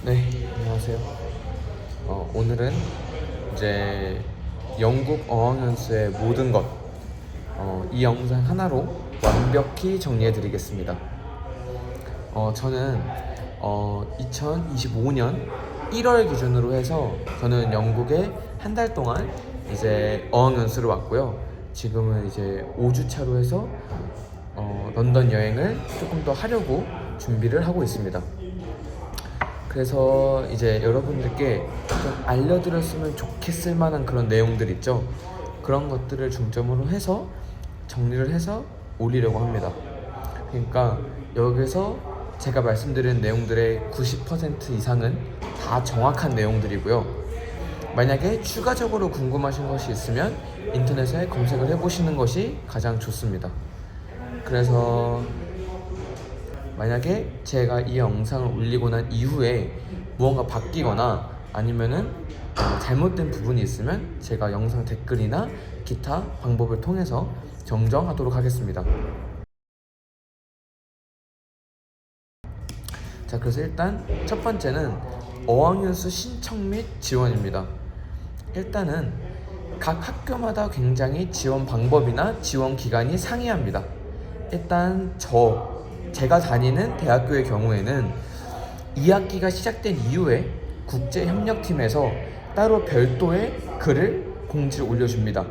네, 안녕하세요. 오늘은 이제 영국 어학연수의 모든 것, 이 영상 하나로 완벽히 정리해드리겠습니다. 저는 2025년 1월 기준으로 해서 저는 영국에 한 달 동안 이제 어학연수를 왔고요. 지금은 이제 5주 차로 해서 런던 여행을 조금 더 하려고 준비를 하고 있습니다. 그래서 이제 여러분들께 좀 알려드렸으면 좋겠을 만한 그런 내용들 있죠. 그런 것들을 중점으로 해서 정리를 해서 올리려고 합니다. 그러니까 여기서 제가 말씀드린 내용들의 90% 이상은 다 정확한 내용들이고요. 만약에 추가적으로 궁금하신 것이 있으면 인터넷에 검색을 해보시는 것이 가장 좋습니다. 그래서 만약에 제가 이 영상을 올리고 난 이후에 무언가 바뀌거나 아니면은 잘못된 부분이 있으면 제가 영상 댓글이나 기타 방법을 통해서 정정하도록 하겠습니다. 자, 그래서 일단 첫 번째는 어학연수 신청 및 지원입니다. 일단은 각 학교마다 굉장히 지원 방법이나 지원 기간이 상이합니다. 일단 제가 다니는 대학교의 경우에는 2학기가 시작된 이후에 국제협력팀에서 따로 별도의 글을 공지를 올려줍니다.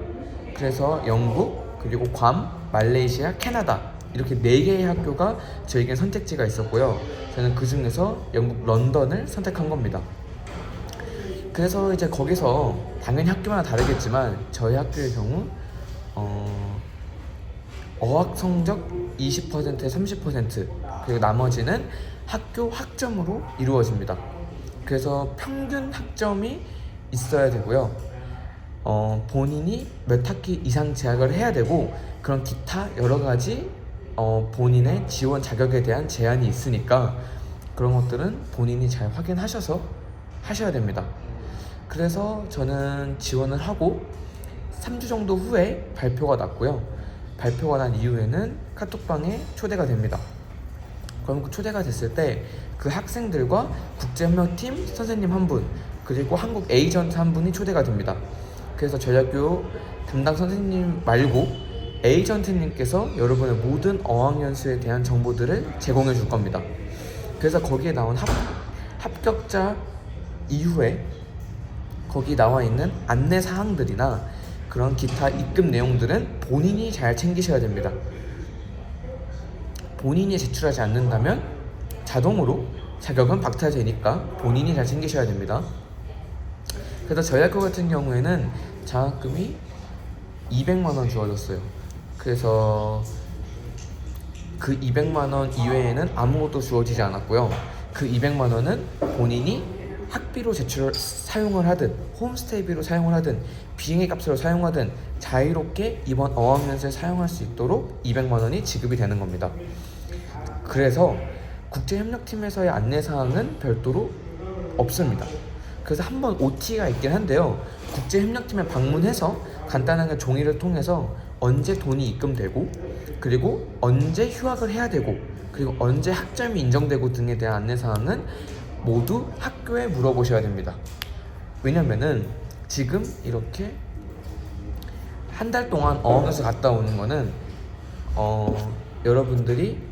그래서 영국, 그리고 괌, 말레이시아, 캐나다 이렇게 4개의 학교가 저에겐 선택지가 있었고요. 저는 그 중에서 영국 런던을 선택한 겁니다. 그래서 이제 거기서 당연히 학교마다 다르겠지만 저희 학교의 경우 어학 성적 20%에 30% 그리고 나머지는 학교 학점으로 이루어집니다. 그래서 평균 학점이 있어야 되고요. 본인이 몇 학기 이상 재학을 해야 되고 그런 기타 여러 가지 본인의 지원 자격에 대한 제한이 있으니까 그런 것들은 본인이 잘 확인하셔서 하셔야 됩니다. 그래서 저는 지원을 하고 3주 정도 후에 발표가 났고요. 발표가 난 이후에는 카톡방에 초대가 됩니다. 그럼 그 초대가 됐을 때 그 학생들과 국제협력팀 선생님 한 분, 그리고 한국 에이전트 한 분이 초대가 됩니다. 그래서 저희 학교 담당 선생님 말고 에이전트님께서 여러분의 모든 어학연수에 대한 정보들을 제공해 줄 겁니다. 그래서 거기에 나온 합격자 이후에 거기 나와 있는 안내 사항들이나 그런 기타 입금 내용들은 본인이 잘 챙기셔야 됩니다. 본인이 제출하지 않는다면 자동으로 자격은 박탈되니까 본인이 잘 챙기셔야 됩니다. 그래서 저희 학교 같은 경우에는 장학금이 200만 원 주어졌어요. 그래서 그 200만 원 이외에는 아무것도 주어지지 않았고요. 그 200만 원은 본인이 학비로 사용을 하든 홈스테이비로 사용을 하든 비행기 값으로 사용하든 자유롭게 이번 어학연수에 사용할 수 있도록 200만 원이 지급이 되는 겁니다. 그래서 국제협력팀에서의 안내사항은 별도로 없습니다. 그래서 한번 OT가 있긴 한데요. 국제협력팀에 방문해서 간단하게 종이를 통해서 언제 돈이 입금되고 그리고 언제 휴학을 해야 되고 그리고 언제 학점이 인정되고 등에 대한 안내사항은 모두 학교에 물어보셔야 됩니다. 왜냐면은 지금 이렇게 한 달 동안 어학연수 갔다 오는 거는 여러분들이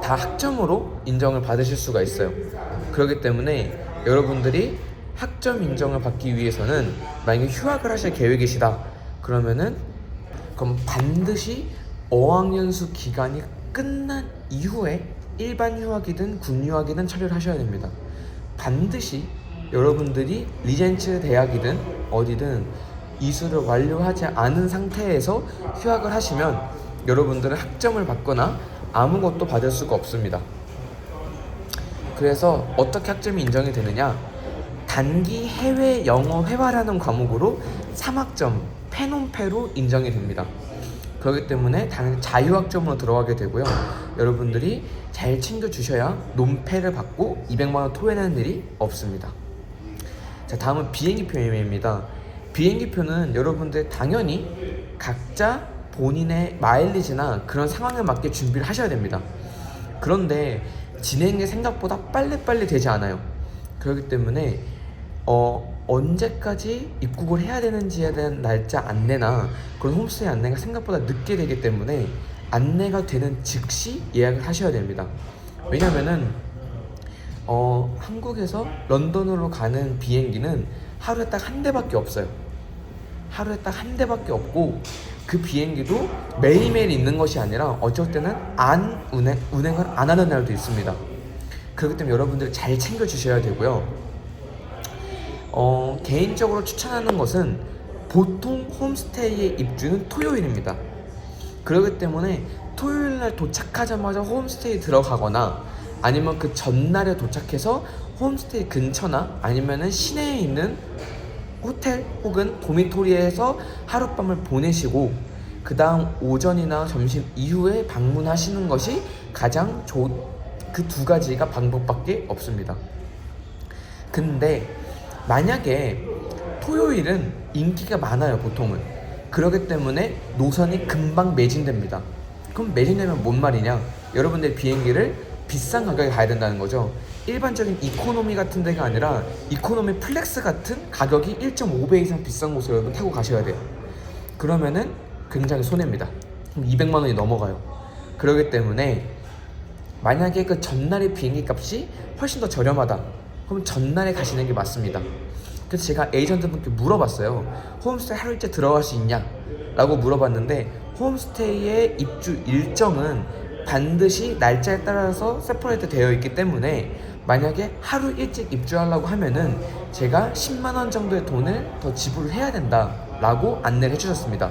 다 학점으로 인정을 받으실 수가 있어요. 그렇기 때문에 여러분들이 학점 인정을 받기 위해서는 만약에 휴학을 하실 계획이시다 그럼 반드시 어학연수 기간이 끝난 이후에 일반 휴학이든 군 휴학이든 처리를 하셔야 됩니다. 반드시 여러분들이 리젠츠 대학이든 어디든 이수를 완료하지 않은 상태에서 휴학을 하시면 여러분들은 학점을 받거나 아무것도 받을 수가 없습니다. 그래서 어떻게 학점이 인정이 되느냐, 단기 해외 영어 회화라는 과목으로 3학점 페논페로 인정이 됩니다. 그렇기 때문에 당연히 자유학점으로 들어가게 되고요. 여러분들이 잘 챙겨주셔야 논페를 받고 200만 원 토해내는 일이 없습니다. 자, 다음은 비행기표 예매입니다. 비행기표는 여러분들 당연히 각자 본인의 마일리지나 그런 상황에 맞게 준비를 하셔야 됩니다. 그런데 진행이 생각보다 빨리빨리 되지 않아요. 그렇기 때문에 언제까지 입국을 해야 되는지에 대한 날짜 안내나 그런 홈스테이 안내가 생각보다 늦게 되기 때문에 안내가 되는 즉시 예약을 하셔야 됩니다. 왜냐면은 한국에서 런던으로 가는 비행기는 하루에 딱 한 대밖에 없어요. 하루에 딱 한 대밖에 없고, 그 비행기도 매일매일 있는 것이 아니라 어쩔 때는 운행을 안 하는 날도 있습니다. 그렇기 때문에 여러분들이 잘 챙겨주셔야 되고요. 개인적으로 추천하는 것은 보통 홈스테이의 입주는 토요일입니다. 그렇기 때문에 토요일날 도착하자마자 홈스테이 들어가거나 아니면 그 전날에 도착해서 홈스테이 근처나 아니면은 시내에 있는 호텔 혹은 도미토리에서 하룻밤을 보내시고 그 다음 오전이나 점심 이후에 방문하시는 것이 가장 좋은, 그 두 가지가 방법밖에 없습니다. 근데 만약에 토요일은 인기가 많아요, 보통은. 그렇기 때문에 노선이 금방 매진됩니다. 그럼 매진되면 뭔 말이냐? 여러분들 비행기를 비싼 가격에 가야 된다는 거죠. 일반적인 이코노미 같은 데가 아니라 이코노미 플렉스 같은 가격이 1.5배 이상 비싼 곳을 여러분 타고 가셔야 돼요. 그러면은 굉장히 손해입니다. 그럼 200만 원이 넘어가요. 그렇기 때문에 만약에 그 전날의 비행기 값이 훨씬 더 저렴하다, 그럼 전날에 가시는 게 맞습니다. 그래서 제가 에이전트분께 물어봤어요. 홈스테이 하루 일찍 들어갈 수 있냐? 라고 물어봤는데 홈스테이의 입주 일정은 반드시 날짜에 따라서 세퍼레이트 되어 있기 때문에 만약에 하루 일찍 입주하려고 하면은 제가 10만 원 정도의 돈을 더 지불을 해야 된다 라고 안내를 해주셨습니다.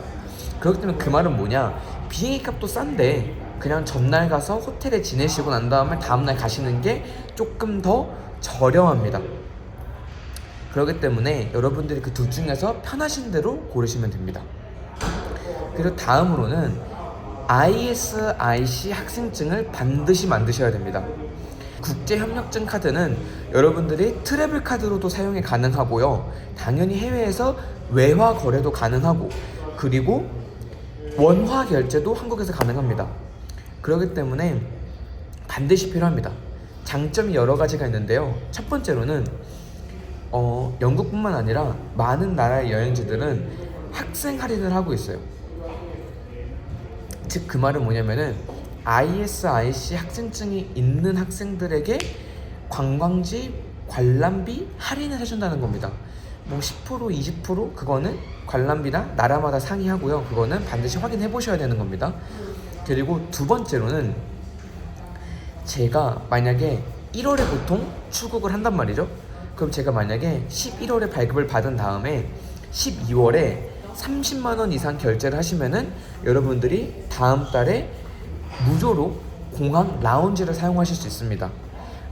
그렇기 때문에 그 말은 뭐냐, 비행기 값도 싼데 그냥 전날 가서 호텔에 지내시고 난 다음에 다음날 가시는 게 조금 더 저렴합니다. 그렇기 때문에 여러분들이 그 둘 중에서 편하신 대로 고르시면 됩니다. 그리고 다음으로는 ISIC 학생증을 반드시 만드셔야 됩니다. 국제협력증 카드는 여러분들이 트래블 카드로도 사용이 가능하고요, 당연히 해외에서 외화 거래도 가능하고, 그리고 원화 결제도 한국에서 가능합니다. 그렇기 때문에 반드시 필요합니다. 장점이 여러 가지가 있는데요. 첫 번째로는 영국뿐만 아니라 많은 나라의 여행지들은 학생 할인을 하고 있어요. 즉 그 말은 뭐냐면은 ISIC 학생증이 있는 학생들에게 관광지 관람비 할인을 해준다는 겁니다. 뭐 10%, 20% 그거는 관람비나 나라마다 상이하고요. 그거는 반드시 확인해 보셔야 되는 겁니다. 그리고 두 번째로는 제가 만약에 1월에 보통 출국을 한단 말이죠. 그럼 제가 만약에 11월에 발급을 받은 다음에 12월에 30만 원 이상 결제를 하시면은 여러분들이 다음 달에 무료로 공항 라운지를 사용하실 수 있습니다.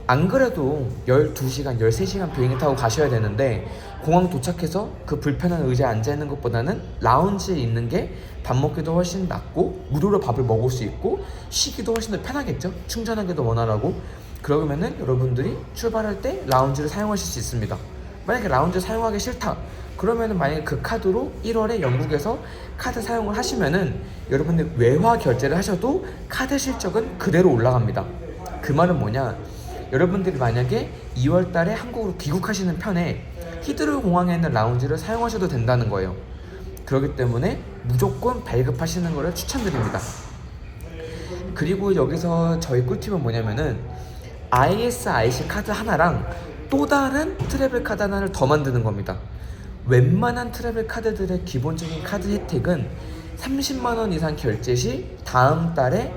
안 그래도 12시간, 13시간 비행기 타고 가셔야 되는데 공항 도착해서 그 불편한 의자에 앉아 있는 것보다는 라운지에 있는 게 밥 먹기도 훨씬 낫고 무료로 밥을 먹을 수 있고 쉬기도 훨씬 더 편하겠죠? 충전하기도 원활하고. 그러면은 여러분들이 출발할 때 라운지를 사용하실 수 있습니다. 만약에 라운지 사용하기 싫다, 그러면은 만약에 그 카드로 1월에 영국에서 카드 사용을 하시면은 여러분들 외화 결제를 하셔도 카드 실적은 그대로 올라갑니다. 그 말은 뭐냐, 여러분들이 만약에 2월 달에 한국으로 귀국하시는 편에 히드로 공항에 있는 라운지를 사용하셔도 된다는 거예요. 그렇기 때문에 무조건 발급하시는 것을 추천드립니다. 그리고 여기서 저희 꿀팁은 뭐냐면은 ISIC 카드 하나랑 또 다른 트래블 카드 하나를 더 만드는 겁니다. 웬만한 트래블 카드들의 기본적인 카드 혜택은 30만 원 이상 결제 시 다음 달에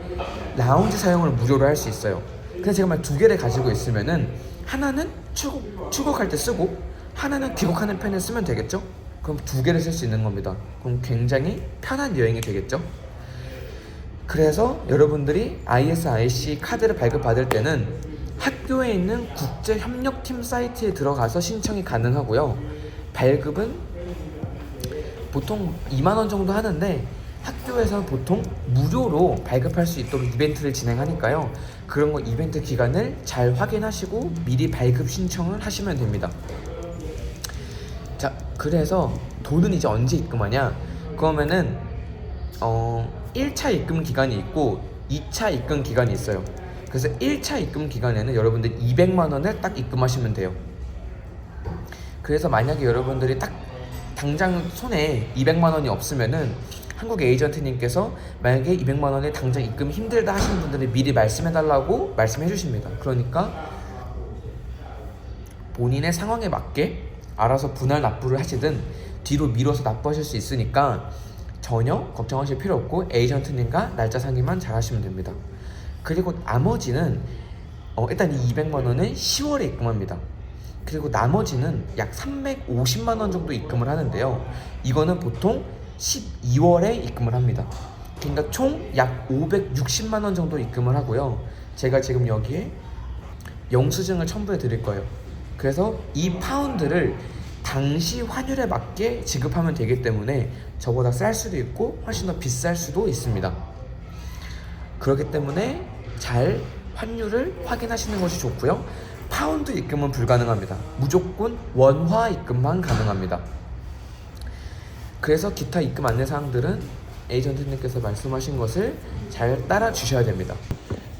라운지 사용을 무료로 할 수 있어요. 그래서 제가 만약 두 개를 가지고 있으면은 하나는 출국할 때 쓰고 하나는 귀국하는 편에 쓰면 되겠죠? 그럼 두 개를 쓸 수 있는 겁니다. 그럼 굉장히 편한 여행이 되겠죠? 그래서 여러분들이 ISIC 카드를 발급받을 때는 학교에 있는 국제협력팀 사이트에 들어가서 신청이 가능하고요. 발급은 보통 2만 원 정도 하는데 학교에서는 보통 무료로 발급할 수 있도록 이벤트를 진행하니까요. 그런 거 이벤트 기간을 잘 확인하시고 미리 발급 신청을 하시면 됩니다. 자, 그래서 돈은 이제 언제 입금하냐? 그러면은 1차 입금 기간이 있고 2차 입금 기간이 있어요. 그래서 1차 입금 기간에는 여러분들이 200만 원을 딱 입금하시면 돼요. 그래서 만약에 여러분들이 딱 당장 손에 200만 원이 없으면은 한국 에이전트님께서 만약에 200만 원에 당장 입금 힘들다 하시는 분들은 미리 말씀해달라고 말씀해 주십니다. 그러니까 본인의 상황에 맞게 알아서 분할 납부를 하시든 뒤로 미뤄서 납부하실 수 있으니까 전혀 걱정하실 필요 없고 에이전트님과 날짜 상의만 잘 하시면 됩니다. 그리고 나머지는 일단 이 200만 원은 10월에 입금합니다. 그리고 나머지는 약 350만 원 정도 입금을 하는데요. 이거는 보통 12월에 입금을 합니다. 그러니까 총 약 560만 원 정도 입금을 하고요. 제가 지금 여기에 영수증을 첨부해 드릴 거예요. 그래서 이 파운드를 당시 환율에 맞게 지급하면 되기 때문에 저보다 쌀 수도 있고 훨씬 더 비쌀 수도 있습니다. 그렇기 때문에 잘 환율을 확인하시는 것이 좋고요. 파운드 입금은 불가능합니다. 무조건 원화 입금만 가능합니다. 그래서 기타 입금 안내사항들은 에이전트님께서 말씀하신 것을 잘 따라 주셔야 됩니다.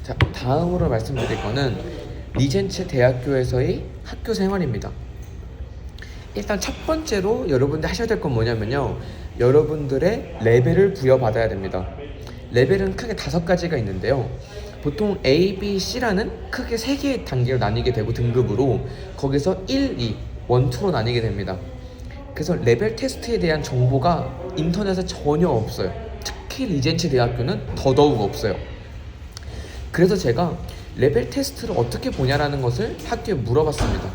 자, 다음으로 말씀드릴 거는 리젠츠 대학교에서의 학교 생활입니다. 일단 첫 번째로 여러분들 하셔야 될 건 뭐냐면요, 여러분들의 레벨을 부여받아야 됩니다. 레벨은 크게 5가지가 있는데요. 보통 A, B, C라는 크게 3개의 단계로 나뉘게 되고 등급으로 거기서 1, 2, 1, 2로 나뉘게 됩니다. 그래서 레벨 테스트에 대한 정보가 인터넷에 전혀 없어요. 특히 리젠츠 대학교는 더더욱 없어요. 그래서 제가 레벨 테스트를 어떻게 보냐라는 것을 학교에 물어봤습니다.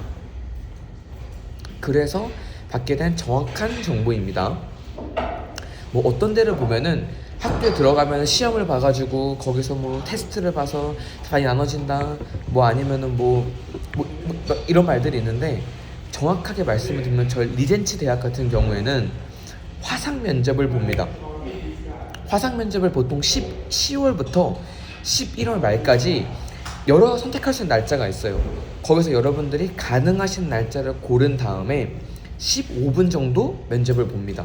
그래서 받게 된 정확한 정보입니다. 뭐 어떤 데를 보면은 학교에 들어가면 시험을 봐가지고 거기서 뭐 테스트를 봐서 반이 나눠진다, 뭐 아니면은 뭐 이런 말들이 있는데, 정확하게 말씀을 드리면 저희 리젠츠 대학 같은 경우에는 화상 면접을 봅니다. 화상 면접을 보통 10월부터 11월 말까지 여러 선택할 수 있는 날짜가 있어요. 거기서 여러분들이 가능하신 날짜를 고른 다음에 15분 정도 면접을 봅니다.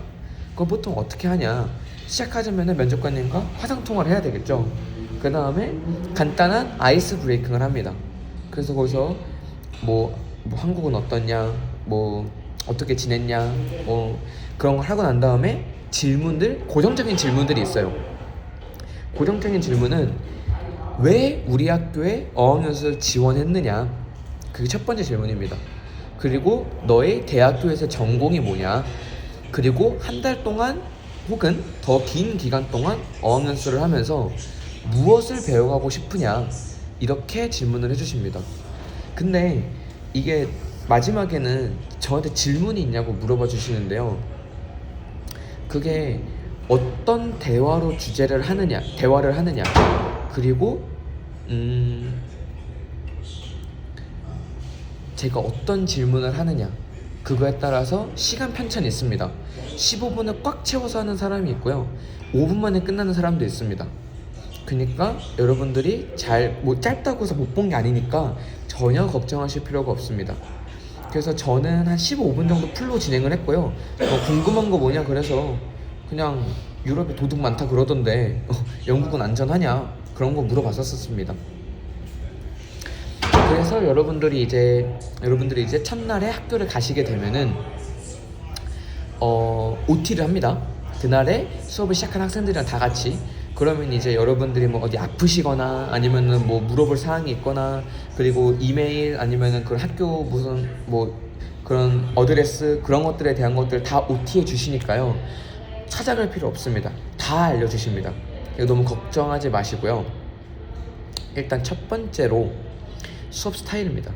그걸 보통 어떻게 하냐, 시작하자면 면접관님과 화상통화를 해야 되겠죠. 그 다음에 간단한 아이스 브레이킹을 합니다. 그래서 거기서 뭐 한국은 어떻냐, 뭐 어떻게 지냈냐, 뭐 그런 걸 하고 난 다음에 질문들, 고정적인 질문들이 있어요. 고정적인 질문은 왜 우리 학교에 어학연수를 지원했느냐, 그게 첫 번째 질문입니다. 그리고 너의 대학교에서 전공이 뭐냐, 그리고 한 달 동안 혹은 더 긴 기간 동안 어학연수를 하면서 무엇을 배워가고 싶으냐, 이렇게 질문을 해주십니다. 근데 이게 마지막에는 저한테 질문이 있냐고 물어봐 주시는데요. 그게 어떤 대화를 하느냐, 그리고 제가 어떤 질문을 하느냐, 그거에 따라서 시간 편차는 있습니다. 15분을 꽉 채워서 하는 사람이 있고요, 5분 만에 끝나는 사람도 있습니다. 그러니까 여러분들이 짧다고 해서 못 본 게 아니니까 전혀 걱정하실 필요가 없습니다. 그래서 저는 한 15분 정도 풀로 진행을 했고요. 궁금한 거 뭐냐, 그래서 그냥 유럽에 도둑 많다 그러던데 영국은 안전하냐, 그런 거 물어봤었습니다. 그래서 여러분들이 이제 첫날에 학교를 가시게 되면은 OT를 합니다. 그날에 수업을 시작한 학생들이랑 다 같이. 그러면 이제 여러분들이 뭐 어디 아프시거나 아니면은 뭐 물어볼 사항이 있거나, 그리고 이메일 아니면은 그 학교 무슨 뭐 그런 어드레스, 그런 것들에 대한 것들 다 OT해 주시니까요, 찾아갈 필요 없습니다. 다 알려주십니다. 너무 걱정하지 마시고요. 일단 첫 번째로 수업 스타일입니다.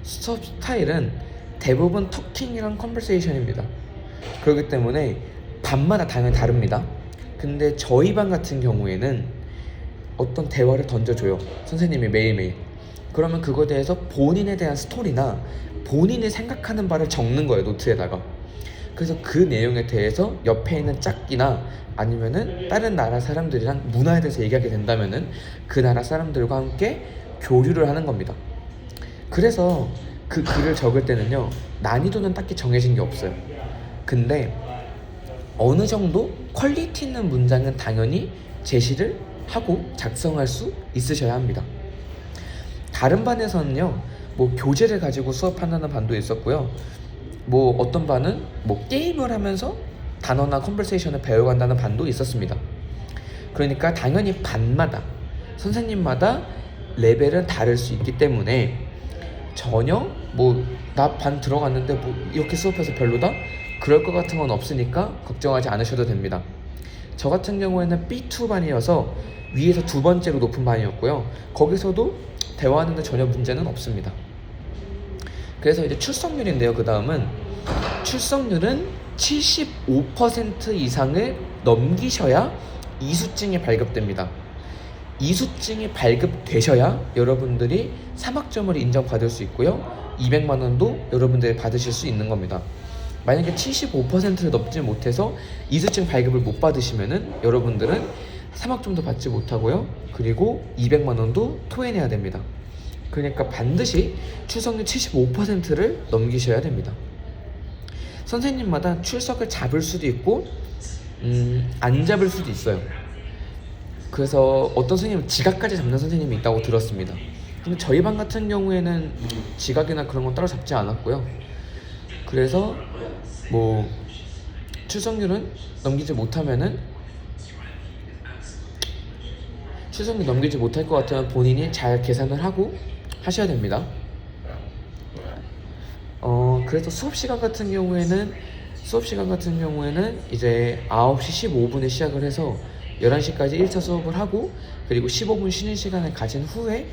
수업 스타일은 대부분 토킹이랑 컨버세이션입니다. 그렇기 때문에 반마다 당연히 다릅니다. 근데 저희 반 같은 경우에는 어떤 대화를 던져줘요, 선생님이 매일매일. 그러면 그거에 대해서 본인에 대한 스토리나 본인이 생각하는 바를 적는 거예요, 노트에다가. 그래서 그 내용에 대해서 옆에 있는 짝기나 아니면은 다른 나라 사람들이랑 문화에 대해서 얘기하게 된다면은 그 나라 사람들과 함께 교류를 하는 겁니다. 그래서 그 글을 적을 때는요, 난이도는 딱히 정해진 게 없어요. 근데 어느 정도 퀄리티 있는 문장은 당연히 제시를 하고 작성할 수 있으셔야 합니다. 다른 반에서는요, 뭐 교재를 가지고 수업한다는 반도 있었고요. 뭐 어떤 반은 뭐 게임을 하면서 단어나 컨버세이션을 배워간다는 반도 있었습니다. 그러니까 당연히 반마다 선생님마다 레벨은 다를 수 있기 때문에 전혀 뭐 나 반 들어갔는데 뭐 이렇게 수업해서 별로다? 그럴 것 같은 건 없으니까 걱정하지 않으셔도 됩니다. 저 같은 경우에는 B2 반이어서 위에서 두 번째로 높은 반이었고요. 거기서도 대화하는데 전혀 문제는 없습니다. 그래서 이제 출석률인데요. 그 다음은 출석률은 75% 이상을 넘기셔야 이수증이 발급됩니다. 이수증이 발급되셔야 여러분들이 3학점을 인정받을 수 있고요. 200만 원도 여러분들이 받으실 수 있는 겁니다. 만약에 75%를 넘지 못해서 이수증 발급을 못 받으시면은 여러분들은 3학점도 받지 못하고요. 그리고 200만 원도 토해내야 됩니다. 그러니까 반드시 출석률 75%를 넘기셔야 됩니다. 선생님마다 출석을 잡을 수도 있고 안 잡을 수도 있어요. 그래서 어떤 선생님은 지각까지 잡는 선생님이 있다고 들었습니다. 근데 저희 반 같은 경우에는 지각이나 그런 건 따로 잡지 않았고요. 그래서 뭐 출석률은 넘기지 못하면은 출석률 넘기지 못할 것 같으면 본인이 잘 계산을 하고 하셔야 됩니다. 그래서 수업 시간 같은 경우에는 이제 9시 15분에 시작을 해서 11시까지 1차 수업을 하고 그리고 15분 쉬는 시간을 가진 후에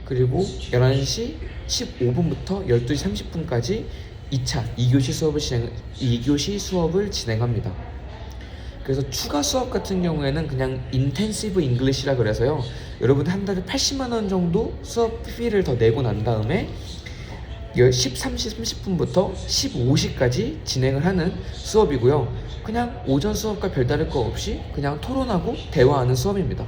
그리고 11시 15분부터 12시 30분까지 2차 2교시 수업을 진행합니다. 그래서 추가 수업 같은 경우에는 그냥 인텐시브 잉글리시라 그래서요. 여러분 한 달에 80만 원 정도 수업비를 더 내고 난 다음에 13시 30분부터 15시까지 진행을 하는 수업이고요. 그냥 오전 수업과 별다를 거 없이 그냥 토론하고 대화하는 수업입니다.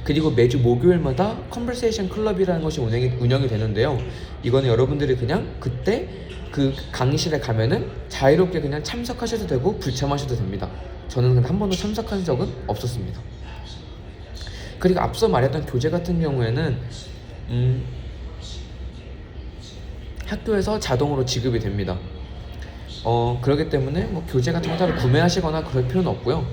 그리고 매주 목요일마다 컨버세이션 클럽이라는 것이 운영이 되는데요. 이거는 여러분들이 그냥 그때 그 강의실에 가면은 자유롭게 그냥 참석하셔도 되고 불참하셔도 됩니다. 저는 한 번도 참석한 적은 없었습니다. 그리고 앞서 말했던 교재 같은 경우에는 학교에서 자동으로 지급이 됩니다. 그렇기 때문에 뭐 교재 같은 거 따로 구매하시거나 그럴 필요는 없고요.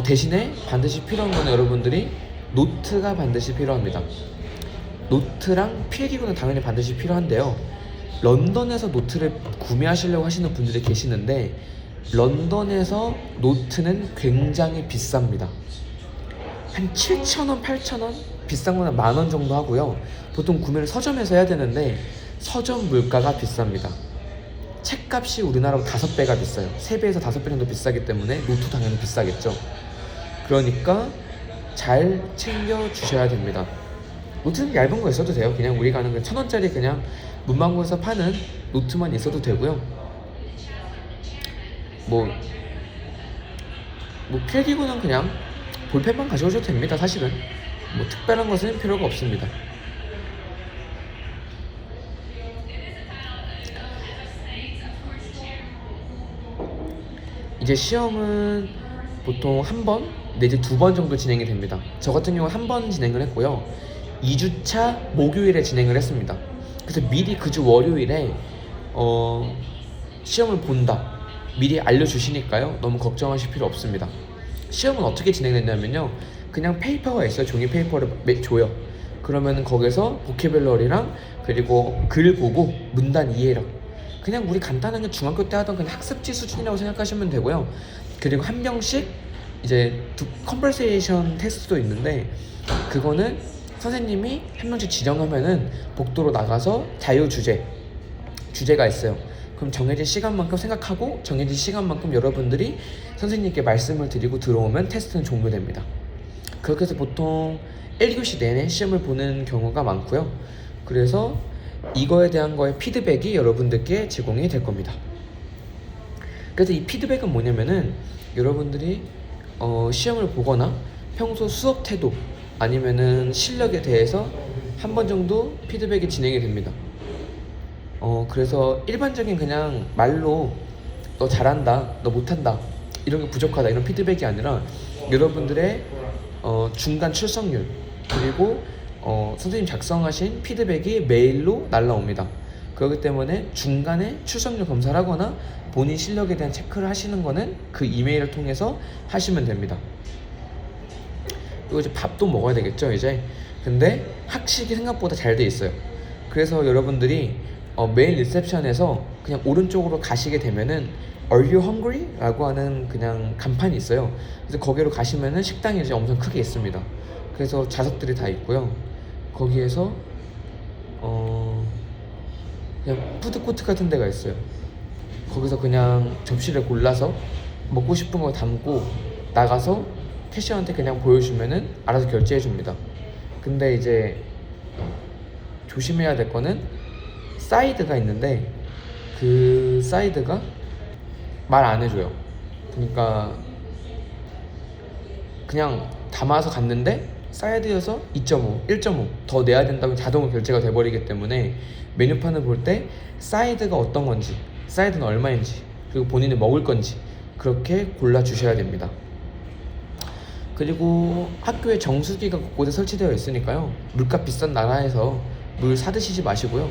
대신에 반드시 필요한 거는 여러분들이 노트가 반드시 필요합니다. 노트랑 필기구는 당연히 반드시 필요한데요. 런던에서 노트를 구매하시려고 하시는 분들이 계시는데 런던에서 노트는 굉장히 비쌉니다. 한 7,000원, 8,000원? 비싼 거는 10,000원 정도 하고요. 보통 구매를 서점에서 해야 되는데 서점 물가가 비쌉니다. 책값이 우리나라보다 5배가 비싸요. 3배에서 5배 정도 비싸기 때문에 노트 당연히 비싸겠죠. 그러니까 잘 챙겨 주셔야 됩니다. 노트는 얇은 거 있어도 돼요. 그냥 우리가 아는 1,000원짜리 그냥 문방구에서 파는 노트만 있어도 되고요. 뭐 필기구는 그냥 볼펜만 가져오셔도 됩니다. 사실은 뭐 특별한 것은 필요가 없습니다. 이제 시험은 보통 한 번 내지 2번 정도 진행이 됩니다. 저 같은 경우는 한 번 진행을 했고요. 2주차 목요일에 진행을 했습니다. 그래서 미리 그 주 월요일에 시험을 본다 미리 알려주시니까요. 너무 걱정하실 필요 없습니다. 시험은 어떻게 진행됐냐면요. 그냥 페이퍼가 있어요. 종이 페이퍼를 줘요. 그러면 거기서 보캐블러리랑 그리고 글 보고 문단 이해력 그냥 우리 간단하게 중학교 때 하던 그냥 학습지 수준이라고 생각하시면 되고요. 그리고 한 명씩 이제 컨버세이션 테스트도 있는데 그거는 선생님이 한 명씩 지정하면은 복도로 나가서 주제가 있어요. 그럼 정해진 시간만큼 생각하고 정해진 시간만큼 여러분들이 선생님께 말씀을 드리고 들어오면 테스트는 종료됩니다. 그렇게 해서 보통 1교시 내내 시험을 보는 경우가 많고요. 그래서 이거에 대한 거의 피드백이 여러분들께 제공이 될 겁니다. 그래서 이 피드백은 뭐냐면은 여러분들이 시험을 보거나 평소 수업 태도 아니면은 실력에 대해서 한 번 정도 피드백이 진행이 됩니다. 그래서 일반적인 그냥 말로 너 잘한다, 너 못한다, 이런 게 부족하다 이런 피드백이 아니라 여러분들의 중간 출석률 그리고 선생님 작성하신 피드백이 메일로 날라옵니다. 그렇기 때문에 중간에 출석률 검사를 하거나 본인 실력에 대한 체크를 하시는 거는 그 이메일을 통해서 하시면 됩니다. 그리고 이제 밥도 먹어야 되겠죠 이제. 근데 학식이 생각보다 잘 돼 있어요. 그래서 여러분들이 메인 리셉션에서 그냥 오른쪽으로 가시게 되면은 Are you hungry? 라고 하는 그냥 간판이 있어요. 그래서 거기로 가시면은 식당이 이제 엄청 크게 있습니다. 그래서 좌석들이 다 있고요. 거기에서 그냥 푸드코트 같은 데가 있어요. 거기서 그냥 접시를 골라서 먹고 싶은 거 담고 나가서 캐셔한테 그냥 보여주면은 알아서 결제해 줍니다. 근데 이제 조심해야 될 거는 사이드가 있는데 그 사이드가 말 안 해줘요. 그러니까 그냥 담아서 갔는데 사이드여서 2.5, 1.5 더 내야 된다고 자동으로 결제가 돼버리기 때문에 메뉴판을 볼 때 사이드가 어떤 건지, 사이드는 얼마인지, 그리고 본인이 먹을 건지 그렇게 골라주셔야 됩니다. 그리고 학교에 정수기가 곳곳에 설치되어 있으니까요, 물값 비싼 나라에서 물 사드시지 마시고요.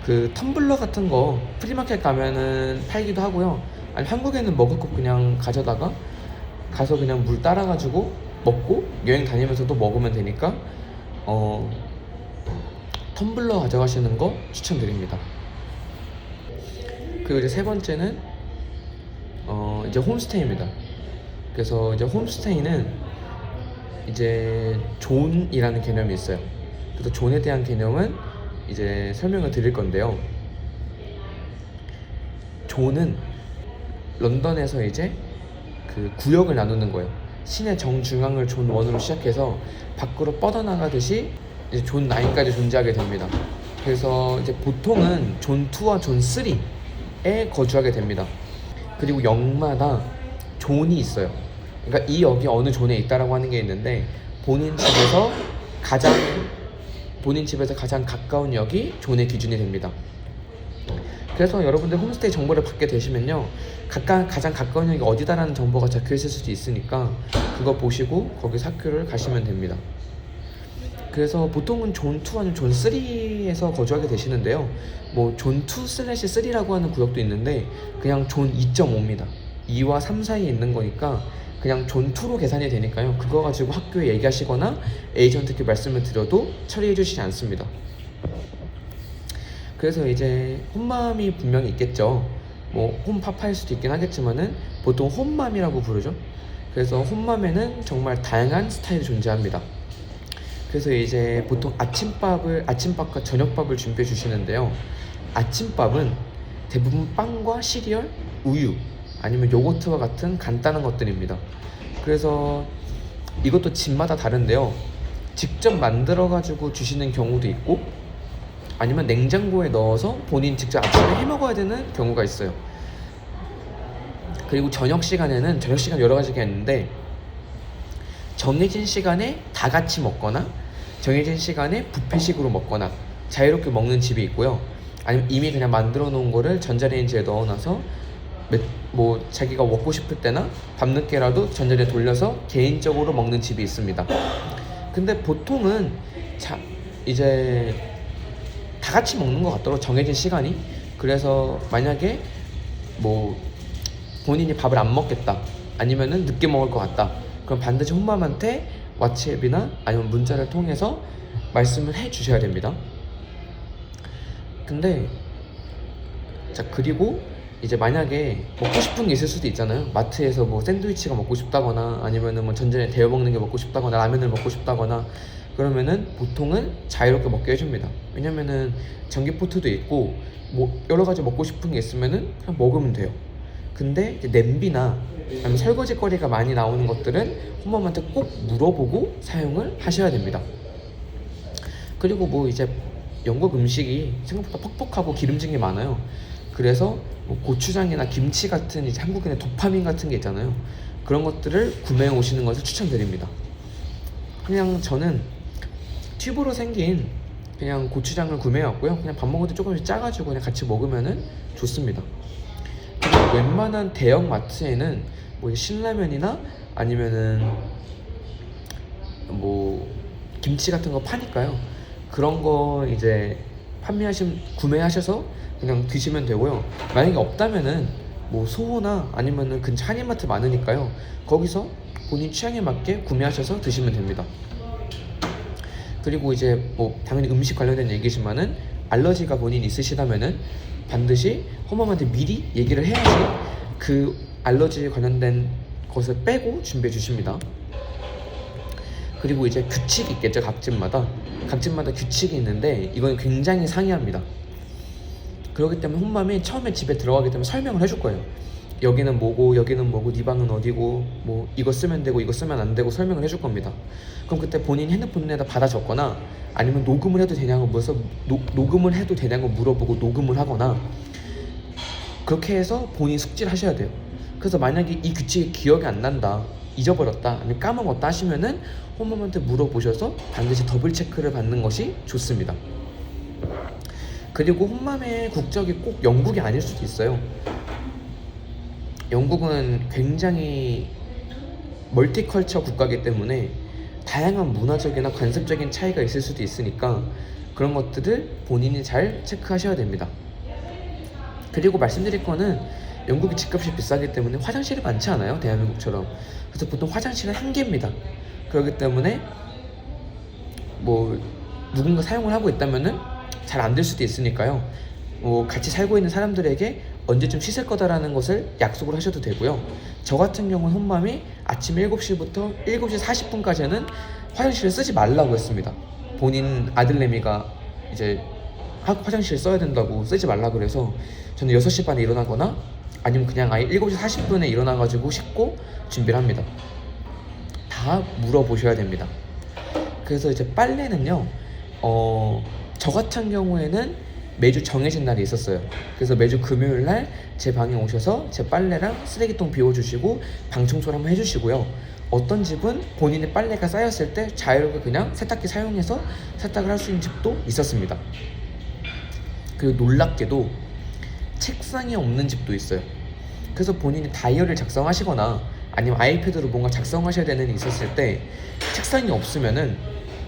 그 텀블러 같은 거 프리마켓 가면은 팔기도 하고요. 아니 한국에는 머그컵 그냥 가져다가 가서 그냥 물 따라가지고 먹고 여행 다니면서도 먹으면 되니까 텀블러 가져가시는 거 추천드립니다. 그리고 이제 세 번째는 이제 홈스테이입니다. 그래서 이제 홈스테이는 이제 존이라는 개념이 있어요. 그래서 존에 대한 개념은 이제 설명을 드릴 건데요. 존은 런던에서 이제 그 구역을 나누는 거예요. 시내 정중앙을 존 1으로 시작해서 밖으로 뻗어나가듯이 이제 존 9까지 존재하게 됩니다. 그래서 이제 보통은 존 2와 존 3에 거주하게 됩니다. 그리고 역마다 존이 있어요. 그러니까 이 역이 어느 존에 있다라고 하는 게 있는데 본인 집에서 가장 가까운 역이 존의 기준이 됩니다. 그래서 여러분들 홈스테이 정보를 받게 되시면요, 가장 가까운 역이 어디다라는 정보가 적혀 있을 수도 있으니까 그거 보시고 거기서 학교를 가시면 됩니다. 그래서 보통은 존 2 아니면 존 3에서 거주하게 되시는데요, 뭐 존 2/3라고 하는 구역도 있는데 그냥 존 2.5입니다. 2와 3 사이에 있는 거니까 그냥 존 2로 계산이 되니까요, 그거 가지고 학교에 얘기하시거나 에이전트께 말씀을 드려도 처리해 주시지 않습니다. 그래서 이제 홈맘이 분명히 있겠죠. 뭐 홈파파일 수도 있긴 하겠지만은 보통 홈맘이라고 부르죠. 그래서 홈맘에는 정말 다양한 스타일이 존재합니다. 그래서 이제 보통 아침밥과 저녁밥을 준비해 주시는데요, 아침밥은 대부분 빵과 시리얼, 우유 아니면 요거트와 같은 간단한 것들입니다. 그래서 이것도 집마다 다른데요, 직접 만들어 가지고 주시는 경우도 있고 아니면 냉장고에 넣어서 본인 직접 아침에 해 먹어야 되는 경우가 있어요. 그리고 저녁 시간에는 저녁 시간 여러 가지가 있는데 정해진 시간에 다 같이 먹거나 정해진 시간에 뷔페식으로 먹거나 자유롭게 먹는 집이 있고요. 아니면 이미 그냥 만들어 놓은 거를 전자레인지에 넣어놔서 뭐 자기가 먹고 싶을 때나 밤늦게라도 전자레인지에 돌려서 개인적으로 먹는 집이 있습니다. 근데 보통은 이제 다 같이 먹는 것 같더라고, 정해진 시간이. 그래서 만약에 뭐 본인이 밥을 안 먹겠다 아니면은 늦게 먹을 것 같다, 그럼 반드시 홈맘한테 왓츠앱이나 아니면 문자를 통해서 말씀을 해 주셔야 됩니다. 근데 그리고 이제 만약에 먹고 싶은 게 있을 수도 있잖아요. 마트에서 뭐 샌드위치가 먹고 싶다거나 아니면은 뭐 전자레인지에 데워 먹는 게 먹고 싶다거나 라면을 먹고 싶다거나 그러면은 보통은 자유롭게 먹게 해줍니다. 왜냐면은 전기포트도 있고 뭐 여러 가지 먹고 싶은 게 있으면은 그냥 먹으면 돼요. 근데 이제 냄비나 아니면 설거지 거리가 많이 나오는 것들은 홈맘한테 꼭 물어보고 사용을 하셔야 됩니다. 그리고 뭐 이제 영국 음식이 생각보다 퍽퍽하고 기름진 게 많아요. 그래서 뭐 고추장이나 김치 같은 이제 한국인의 도파민 같은 게 있잖아요. 그런 것들을 구매해 오시는 것을 추천드립니다. 그냥 저는 튜브로 생긴 그냥 고추장을 구매해 왔고요. 그냥 밥 먹을 때 조금씩 짜가지고 그냥 같이 먹으면은 좋습니다. 그리고 웬만한 대형 마트에는 뭐 신라면이나 아니면은 뭐 김치 같은 거 파니까요. 그런 거 이제 구매하셔서 그냥 드시면 되고요. 만약에 없다면은 뭐 소호나 아니면은 근처 한인마트 많으니까요. 거기서 본인 취향에 맞게 구매하셔서 드시면 됩니다. 그리고 이제 뭐 당연히 음식 관련된 얘기지만은 알러지가 본인 있으시다면은 반드시 홈맘한테 미리 얘기를 해야지 그 알러지 관련된 것을 빼고 준비해 주십니다. 그리고 이제 규칙이 있겠죠. 각집마다 규칙이 있는데 이건 굉장히 상이합니다. 그렇기 때문에 홈맘이 처음에 집에 들어가기 때문에 설명을 해줄 거예요. 여기는 뭐고 여기는 뭐고 네 방은 어디고 뭐 이거 쓰면 되고 이거 쓰면 안 되고 설명을 해줄 겁니다. 그럼 그때 본인 핸드폰에다 받아 적거나 아니면 녹음을 해도 되냐고 물어서 녹음을 해도 되냐고 물어보고 녹음을 하거나 그렇게 해서 본인 숙지를 하셔야 돼요. 그래서 만약에 이 규칙이 기억이 안 난다, 잊어버렸다, 아니면 까먹었다 하시면은 홈맘한테 물어보셔서 반드시 더블 체크를 받는 것이 좋습니다. 그리고 홈맘의 국적이 꼭 영국이 아닐 수도 있어요. 영국은 굉장히 멀티컬처 국가이기 때문에 다양한 문화적이나 관습적인 차이가 있을 수도 있으니까 그런 것들을 본인이 잘 체크하셔야 됩니다. 그리고 말씀드릴 거는 영국이 집값이 비싸기 때문에 화장실이 많지 않아요, 대한민국처럼. 그래서 보통 화장실은 한 개입니다. 그렇기 때문에 뭐 누군가 사용을 하고 있다면은 잘 안 될 수도 있으니까요. 뭐 같이 살고 있는 사람들에게 언제쯤 씻을 거다라는 것을 약속을 하셔도 되고요. 저 같은 경우는 홈맘이 아침 7시부터 7시 40분까지는 화장실을 쓰지 말라고 했습니다. 본인 아들내미가 이제 화장실 써야 된다고 쓰지 말라 그래서 저는 6시 반에 일어나거나 아니면 그냥 아예 7시 40분에 일어나가지고 씻고 준비를 합니다. 다 물어보셔야 됩니다. 그래서 이제 빨래는요, 저 같은 경우에는 매주 정해진 날이 있었어요. 그래서 매주 금요일 날 제 방에 오셔서 제 빨래랑 쓰레기통 비워주시고 방 청소를 한번 해주시고요. 어떤 집은 본인의 빨래가 쌓였을 때 자유롭게 그냥 세탁기 사용해서 세탁을 할 수 있는 집도 있었습니다. 그리고 놀랍게도 책상이 없는 집도 있어요. 그래서 본인이 다이어리를 작성하시거나 아니면 아이패드로 뭔가 작성하셔야 되는 일이 있었을 때 책상이 없으면은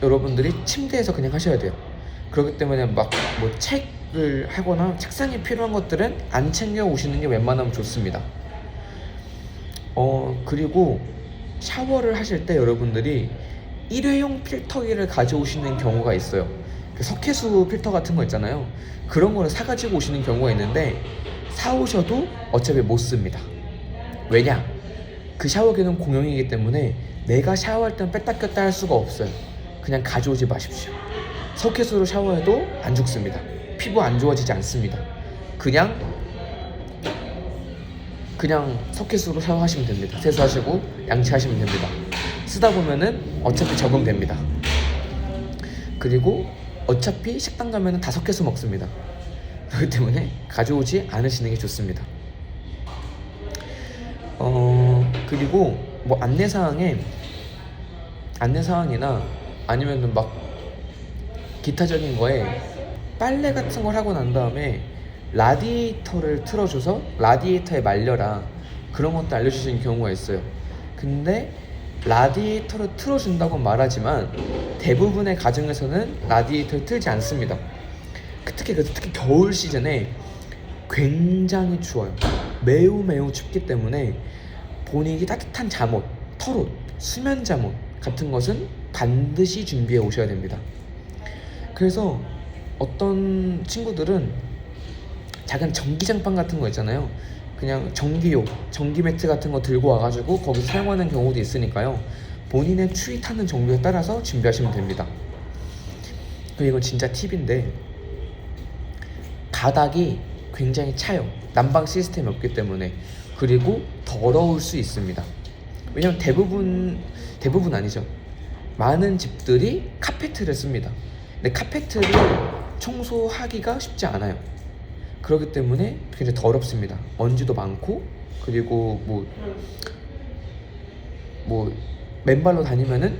여러분들이 침대에서 그냥 하셔야 돼요. 그렇기 때문에 막 뭐 책을 하거나 책상이 필요한 것들은 안 챙겨 오시는 게 웬만하면 좋습니다. 그리고 샤워를 하실 때 여러분들이 일회용 필터기를 가져오시는 경우가 있어요. 석회수 필터 같은 거 있잖아요. 그런 거를 사가지고 오시는 경우가 있는데 사오셔도 어차피 못 씁니다. 왜냐? 그 샤워기는 공용이기 때문에 내가 샤워할 때는 뺐다 꼈다 할 수가 없어요. 그냥 가져오지 마십시오. 석회수로 샤워해도 안 죽습니다. 피부 안 좋아지지 않습니다. 그냥 석회수로 샤워하시면 됩니다. 세수하시고 양치하시면 됩니다. 쓰다 보면은 어차피 적응됩니다. 그리고 어차피 식당 가면은 다 석회수 먹습니다. 그렇기 때문에 가져오지 않으시는 게 좋습니다. 그리고 뭐 안내사항이나 아니면은 막 기타적인 거에 빨래 같은 걸 하고 난 다음에 라디에이터를 틀어줘서 라디에이터에 말려라, 그런 것도 알려주시는 경우가 있어요. 근데 라디에이터를 틀어준다고 말하지만 대부분의 가정에서는 라디에이터를 틀지 않습니다. 특히 겨울 시즌에 굉장히 추워요. 매우 춥기 때문에 본인이 따뜻한 잠옷, 털옷, 수면 잠옷 같은 것은 반드시 준비해 오셔야 됩니다. 그래서 어떤 친구들은 작은 전기장판 같은 거 있잖아요. 그냥 전기 매트 같은 거 들고 와가지고 거기서 사용하는 경우도 있으니까요. 본인의 추위 타는 정도에 따라서 준비하시면 됩니다. 그리고 이건 진짜 팁인데 바닥이 굉장히 차요. 난방 시스템이 없기 때문에. 그리고 더러울 수 있습니다. 왜냐면 대부분 아니죠. 많은 집들이 카페트를 씁니다. 근데 카페트를 청소하기가 쉽지 않아요. 그렇기 때문에 굉장히 더럽습니다. 먼지도 많고, 그리고 뭐 맨발로 다니면은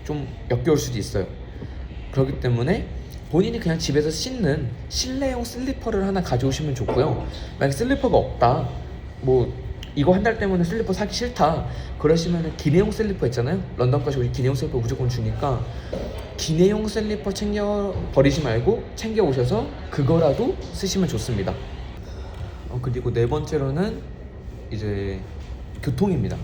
좀 역겨울 수도 있어요. 그렇기 때문에 본인이 그냥 집에서 신는 실내용 슬리퍼를 하나 가져오시면 좋고요. 만약 슬리퍼가 없다, 뭐 이거 한 달 때문에 슬리퍼 사기 싫다 그러시면은 기내용 슬리퍼 있잖아요. 런던까지 우리 기내용 슬리퍼 무조건 주니까 기내용 슬리퍼 챙겨 버리지 말고 챙겨 오셔서 그거라도 쓰시면 좋습니다. 그리고 네 번째로는 이제 교통입니다.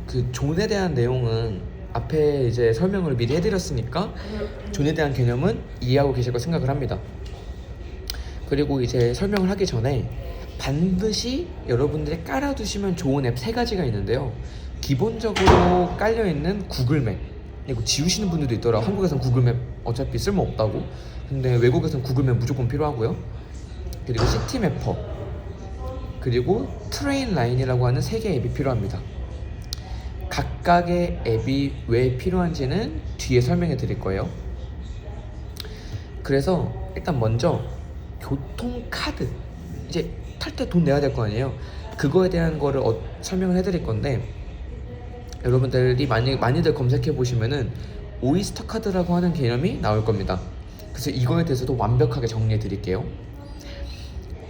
그 존에 대한 내용은 앞에 이제 설명을 미리 해드렸으니까 존에 대한 개념은 이해하고 계실 거 생각을 합니다. 그리고 이제 설명을 하기 전에 반드시 여러분들이 깔아두시면 좋은 앱 3가지가 있는데요. 기본적으로 깔려있는 구글맵, 이거 지우시는 분들도 있더라고요. 한국에서는 구글맵 어차피 쓸모없다고. 근데 외국에서는 구글맵 무조건 필요하고요. 그리고 시티맵퍼, 그리고 트레인라인이라고 하는 3개의 앱이 필요합니다. 각각의 앱이 왜 필요한지는 뒤에 설명해 드릴 거예요. 그래서 일단 먼저 교통카드, 이제 탈 때 돈 내야 될 거 아니에요. 그거에 대한 거를 설명을 해드릴 건데, 여러분들이 많이들 검색해 보시면은 오이스터 카드라고 하는 개념이 나올 겁니다. 그래서 이거에 대해서도 완벽하게 정리해 드릴게요.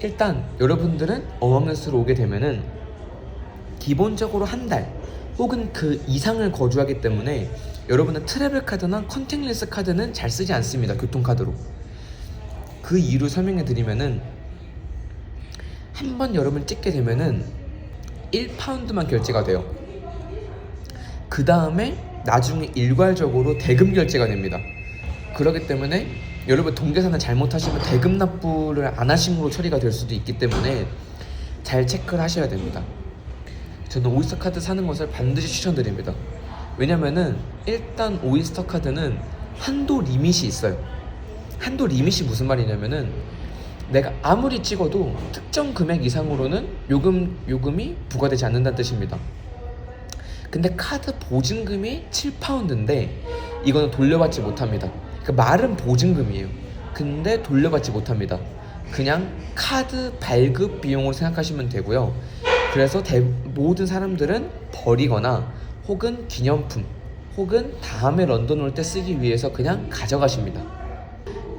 일단 여러분들은 어학연수로 오게 되면은 기본적으로 한 달 혹은 그 이상을 거주하기 때문에 여러분은 트래블 카드나 컨택리스 카드는 잘 쓰지 않습니다. 교통카드로. 그 이유를 설명해 드리면은 한 번 여러분 찍게 되면은 1파운드만 결제가 돼요. 그 다음에 나중에 일괄적으로 대금 결제가 됩니다. 그렇기 때문에 여러분 돈 계산을 잘못하시면 대금 납부를 안 하신 으로 처리가 될 수도 있기 때문에 잘 체크를 하셔야 됩니다. 저는 오이스터 카드 사는 것을 반드시 추천드립니다. 왜냐면은 일단 오이스터 카드는 한도 리밋이 있어요. 한도 리밋이 무슨 말이냐면은 내가 아무리 찍어도 특정 금액 이상으로는 요금이 부과되지 않는다는 뜻입니다. 근데 카드 보증금이 7파운드인데 이거는 돌려받지 못합니다. 그 말은 보증금이에요. 근데 돌려받지 못합니다. 그냥 카드 발급 비용으로 생각하시면 되고요. 그래서 모든 사람들은 버리거나 혹은 기념품 혹은 다음에 런던 올 때 쓰기 위해서 그냥 가져가십니다.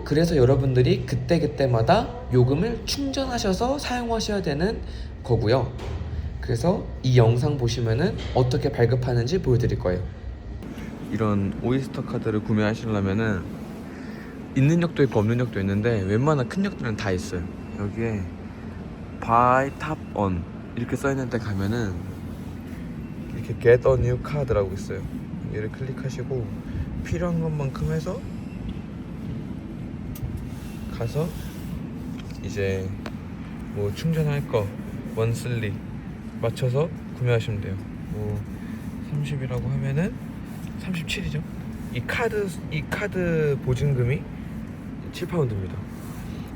그래서 여러분들이 그때그때마다 요금을 충전하셔서 사용하셔야 되는 거고요. 그래서 이 영상 보시면은 어떻게 발급하는지 보여드릴 거예요. 이런 오이스터 카드를 구매하시려면은 있는 역도 있고 없는 역도 있는데 웬만한 큰 역들은 다 있어요. 여기에 Buy Top On 이렇게 써있는 데 가면은 이렇게 Get a New Card라고 있어요. 얘를 클릭하시고 필요한 것만큼 해서 가서 이제 뭐 충전할 거 원슬리 맞춰서 구매하시면 돼요. 뭐 30이라고 하면은 37이죠. 이 카드 보증금이 7파운드입니다.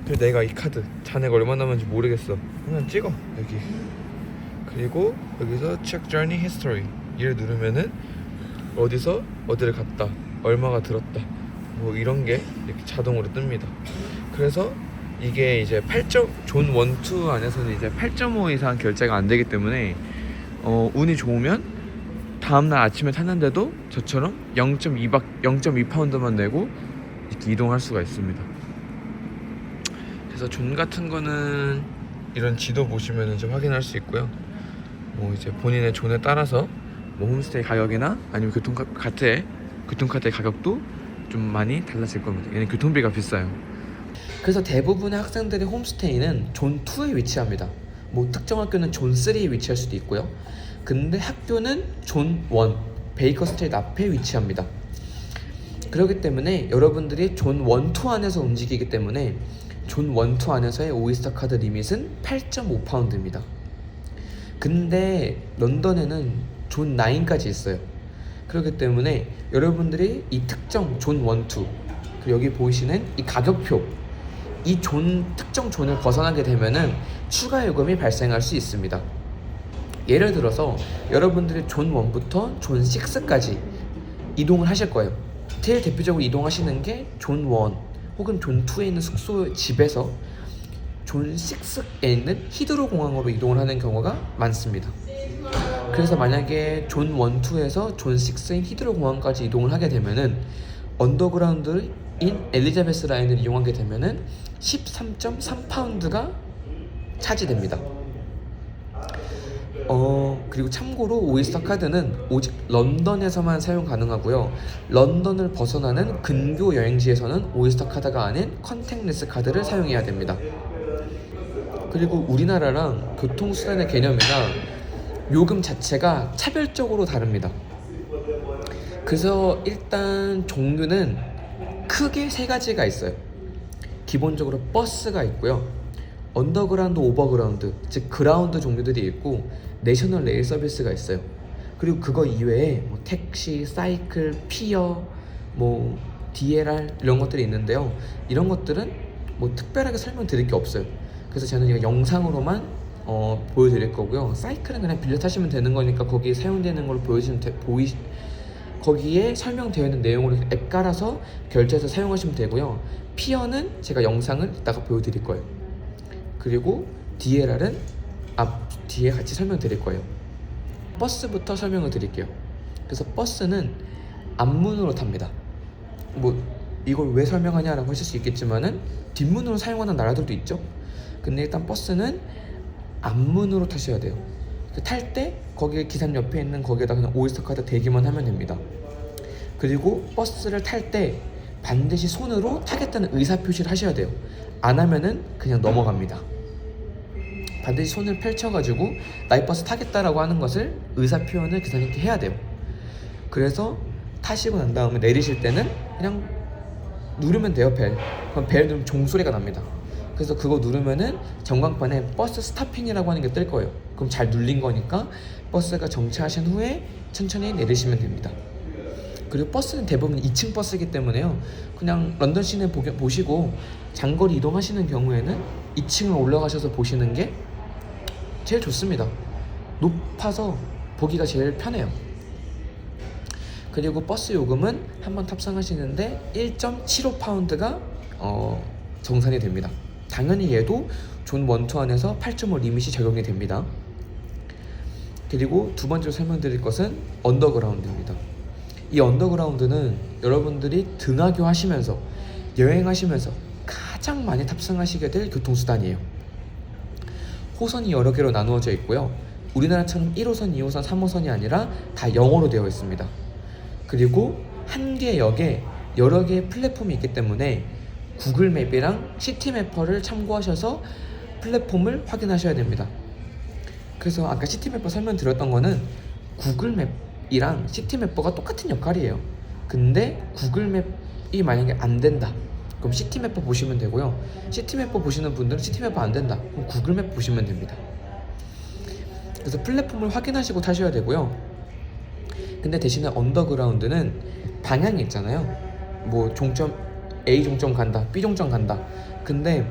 그래서 내가 이 카드 잔액 얼마 남았는지 모르겠어. 그냥 찍어 여기. 그리고 여기서 Check Journey History 얘를 누르면은 어디서 어디를 갔다, 얼마가 들었다, 뭐 이런 게 이렇게 자동으로 뜹니다. 그래서 이게 이제 존 1, 2 안에서는 이제 8.5 이상 결제가 안 되기 때문에 운이 좋으면 다음날 아침에 탔는데도 저처럼 0.2파운드만 내고 이렇게 이동할 수가 있습니다. 그래서 존 같은 거는 이런 지도 보시면 좀 확인할 수 있고요. 뭐 이제 본인의 존에 따라서 뭐 홈스테이 가격이나 아니면 교통카드의 가격도 좀 많이 달라질 겁니다. 얘는 교통비가 비싸요. 그래서 대부분의 학생들의 홈스테이는 존 2에 위치합니다. 뭐 특정 학교는 존 3에 위치할 수도 있고요. 근데 학교는 존 1, 베이커 스트리트 앞에 위치합니다. 그렇기 때문에 여러분들이 존 1, 2 안에서 움직이기 때문에 존 1, 2 안에서의 오이스터 카드 리밋은 8.5파운드입니다. 근데 런던에는 존 9까지 있어요. 그렇기 때문에 여러분들이 이 특정 존 1, 2 그리고 여기 보이시는 이 가격표, 이 특정 존을 벗어나게 되면은 추가 요금이 발생할 수 있습니다. 예를 들어서 여러분들이 존 1부터 존 6까지 이동을 하실 거예요. 제일 대표적으로 이동하시는 게 존 1 혹은 존 2에 있는 숙소 집에서 존 6에 있는 히드로 공항으로 이동을 하는 경우가 많습니다. 그래서 만약에 존 1, 2에서 존 6인 히드로 공항까지 이동을 하게 되면은 언더그라운드인 엘리자베스 라인을 이용하게 되면은 13.3파운드가 차지됩니다. 그리고 참고로 오이스터 카드는 오직 런던에서만 사용 가능하고요. 런던을 벗어나는 근교 여행지에서는 오이스터 카드가 아닌 컨택레스 카드를 사용해야 됩니다. 그리고 우리나라랑 교통수단의 개념이나 요금 자체가 차별적으로 다릅니다. 그래서 일단 종류는 크게 세 가지가 있어요. 기본적으로 버스가 있고요. 언더그라운드, 오버그라운드, 즉 그라운드 종류들이 있고 내셔널 레일 서비스가 있어요. 그리고 그거 이외에 뭐 택시, 사이클, 피어, 뭐 DLR 이런 것들이 있는데요. 이런 것들은 뭐 특별하게 설명드릴 게 없어요. 그래서 저는 이거 영상으로만 보여드릴 거고요. 사이클은 그냥 빌려 타시면 되는 거니까 거기에 사용되는 걸 보여주시면 거기에 설명되어 있는 내용으로 앱 깔아서 결제해서 사용하시면 되고요. 피어는 제가 영상을 이따가 보여드릴 거예요. 그리고 DLR은 뒤에 같이 설명드릴 거예요. 버스부터 설명을 드릴게요. 그래서 버스는 앞문으로 탑니다. 뭐 이걸 왜 설명하냐라고 하실 수 있겠지만은 뒷문으로 사용하는 나라들도 있죠. 근데 일단 버스는 앞문으로 타셔야 돼요. 탈 때 거기 기사님 옆에 있는 거기에다 그냥 오이스터 카드 대기만 하면 됩니다. 그리고 버스를 탈 때 반드시 손으로 타겠다는 의사 표시를 하셔야 돼요. 안 하면은 그냥 넘어갑니다. 반드시 손을 펼쳐가지고 나 이 버스 타겠다라고 하는 것을 의사 표현을 기사님께 해야 돼요. 그래서 타시고 난 다음에 내리실 때는 그냥 누르면 돼요. 그럼 벨 누르면 종소리가 납니다. 그래서 그거 누르면은 전광판에 버스 스탑핑이라고 하는 게 뜰 거예요. 그럼 잘 눌린 거니까 버스가 정차하신 후에 천천히 내리시면 됩니다. 그리고 버스는 대부분 2층 버스이기 때문에요. 그냥 런던 시내 보시고 장거리 이동하시는 경우에는 2층을 올라가셔서 보시는 게 제일 좋습니다. 높아서 보기가 제일 편해요. 그리고 버스 요금은 한번 탑승하시는데 1.75파운드가 정산이 됩니다. 당연히 얘도 존 원투 안에서 8.5 리밋이 적용이 됩니다. 그리고 두 번째로 설명드릴 것은 언더그라운드입니다. 이 언더그라운드는 여러분들이 등하교 하시면서 여행하시면서 가장 많이 탑승하시게 될 교통수단이에요. 호선이 여러 개로 나누어져 있고요. 우리나라처럼 1호선, 2호선, 3호선이 아니라 다 영어로 되어 있습니다. 그리고 한 개 역에 여러 개의 플랫폼이 있기 때문에 구글맵이랑 시티맵퍼를 참고하셔서 플랫폼을 확인하셔야 됩니다. 그래서 아까 시티맵퍼 설명드렸던 거는 구글맵이랑 시티맵퍼가 똑같은 역할이에요. 근데 구글맵이 만약에 안 된다, 그럼 시티맵퍼 보시면 되고요. 시티맵퍼 보시는 분들은 시티맵퍼 안 된다, 그럼 구글맵 보시면 됩니다. 그래서 플랫폼을 확인하시고 타셔야 되고요. 근데 대신에 언더그라운드는 방향이 있잖아요. 뭐 종점 A 종점 간다, B 종점 간다. 근데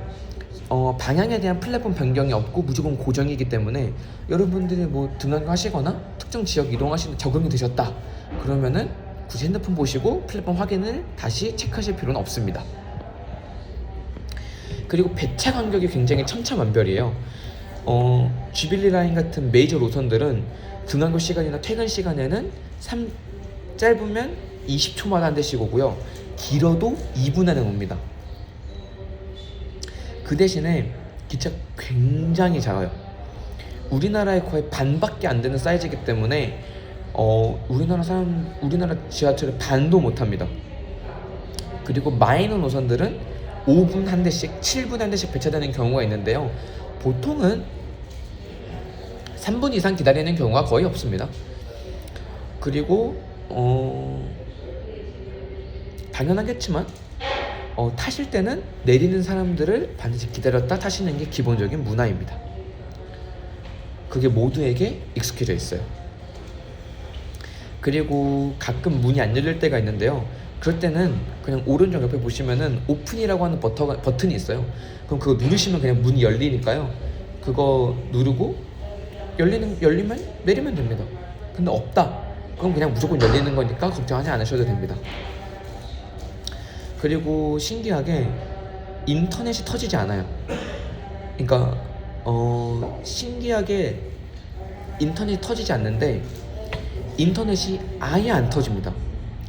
방향에 대한 플랫폼 변경이 없고 무조건 고정이기 때문에 여러분들이 뭐 등하교 하시거나 특정 지역 이동하시는 적응이 되셨다 그러면은 굳이 핸드폰 보시고 플랫폼 확인을 다시 체크하실 필요는 없습니다. 그리고 배차 간격이 굉장히 천차만별이에요. 주빌리 라인 같은 메이저 노선들은 등하교 시간이나 퇴근 시간에는 짧으면 20초마다 한 대씩 오고요. 길어도 2분 안에 옵니다. 그 대신에 기차가 굉장히 작아요. 우리나라의 거의 반밖에 안 되는 사이즈이기 때문에 우리나라 지하철의 반도 못합니다. 그리고 마이너 노선들은 5분 한 대씩, 7분 한 대씩 배차되는 경우가 있는데요. 보통은 3분 이상 기다리는 경우가 거의 없습니다. 그리고 당연하겠지만 타실 때는 내리는 사람들을 반드시 기다렸다 타시는 게 기본적인 문화입니다. 그게 모두에게 익숙해져 있어요. 그리고 가끔 문이 안 열릴 때가 있는데요. 그럴 때는 그냥 오른쪽 옆에 보시면은 오픈이라고 하는 버튼이 있어요. 그럼 그거 누르시면 그냥 문이 열리니까요. 그거 누르고 열리면 내리면 됩니다. 근데 없다, 그럼 그냥 무조건 열리는 거니까 걱정하지 않으셔도 됩니다. 그리고 신기하게 인터넷이 터지지 않아요. 그러니까 신기하게 인터넷이 터지지 않는데 인터넷이 아예 안 터집니다.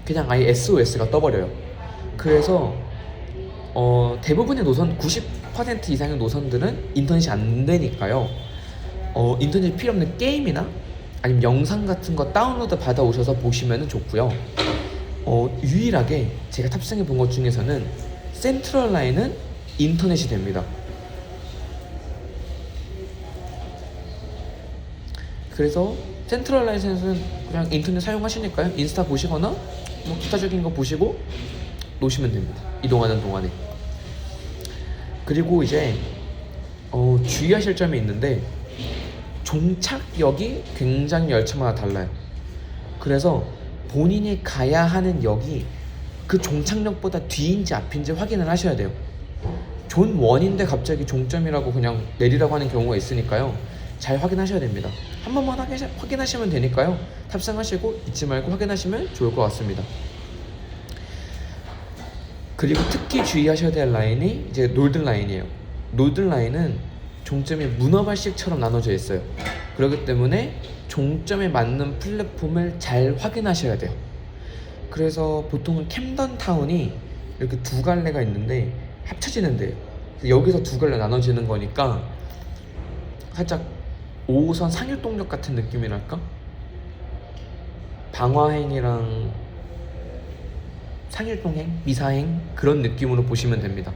그냥 아예 SOS가 떠버려요. 그래서 대부분의 노선 90% 이상의 노선들은 인터넷이 안 되니까요. 인터넷 필요 없는 게임이나 아니면 영상 같은 거 다운로드 받아 오셔서 보시면 좋고요. 유일하게 제가 탑승해 본 것 중에서는 센트럴 라인은 인터넷이 됩니다. 그래서 센트럴 라인에서는 그냥 인터넷 사용하시니까요. 인스타 보시거나 뭐 기타적인 거 보시고 놓으시면 됩니다. 이동하는 동안에. 그리고 이제 주의하실 점이 있는데 종착역이 굉장히 열차마다 달라요. 그래서 본인이 가야 하는 역이 그 종착역보다 뒤인지 앞인지 확인을 하셔야 돼요. 존 1인데 갑자기 종점이라고 그냥 내리라고 하는 경우가 있으니까요. 잘 확인하셔야 됩니다. 한 번만 확인하시면 되니까요. 탑승하시고 잊지 말고 확인하시면 좋을 것 같습니다. 그리고 특히 주의하셔야 될 라인이 이제 놀든 라인이에요. 놀든 라인은 종점이 문어발식처럼 나눠져 있어요. 그렇기 때문에 종점에 맞는 플랫폼을 잘 확인하셔야 돼요. 그래서 보통은 캠던 타운이 이렇게 두 갈래가 있는데 합쳐지는데요. 여기서 두 갈래 나눠지는 거니까 살짝 5호선 상일동역 같은 느낌이랄까? 방화행이랑 상일동행, 미사행 그런 느낌으로 보시면 됩니다.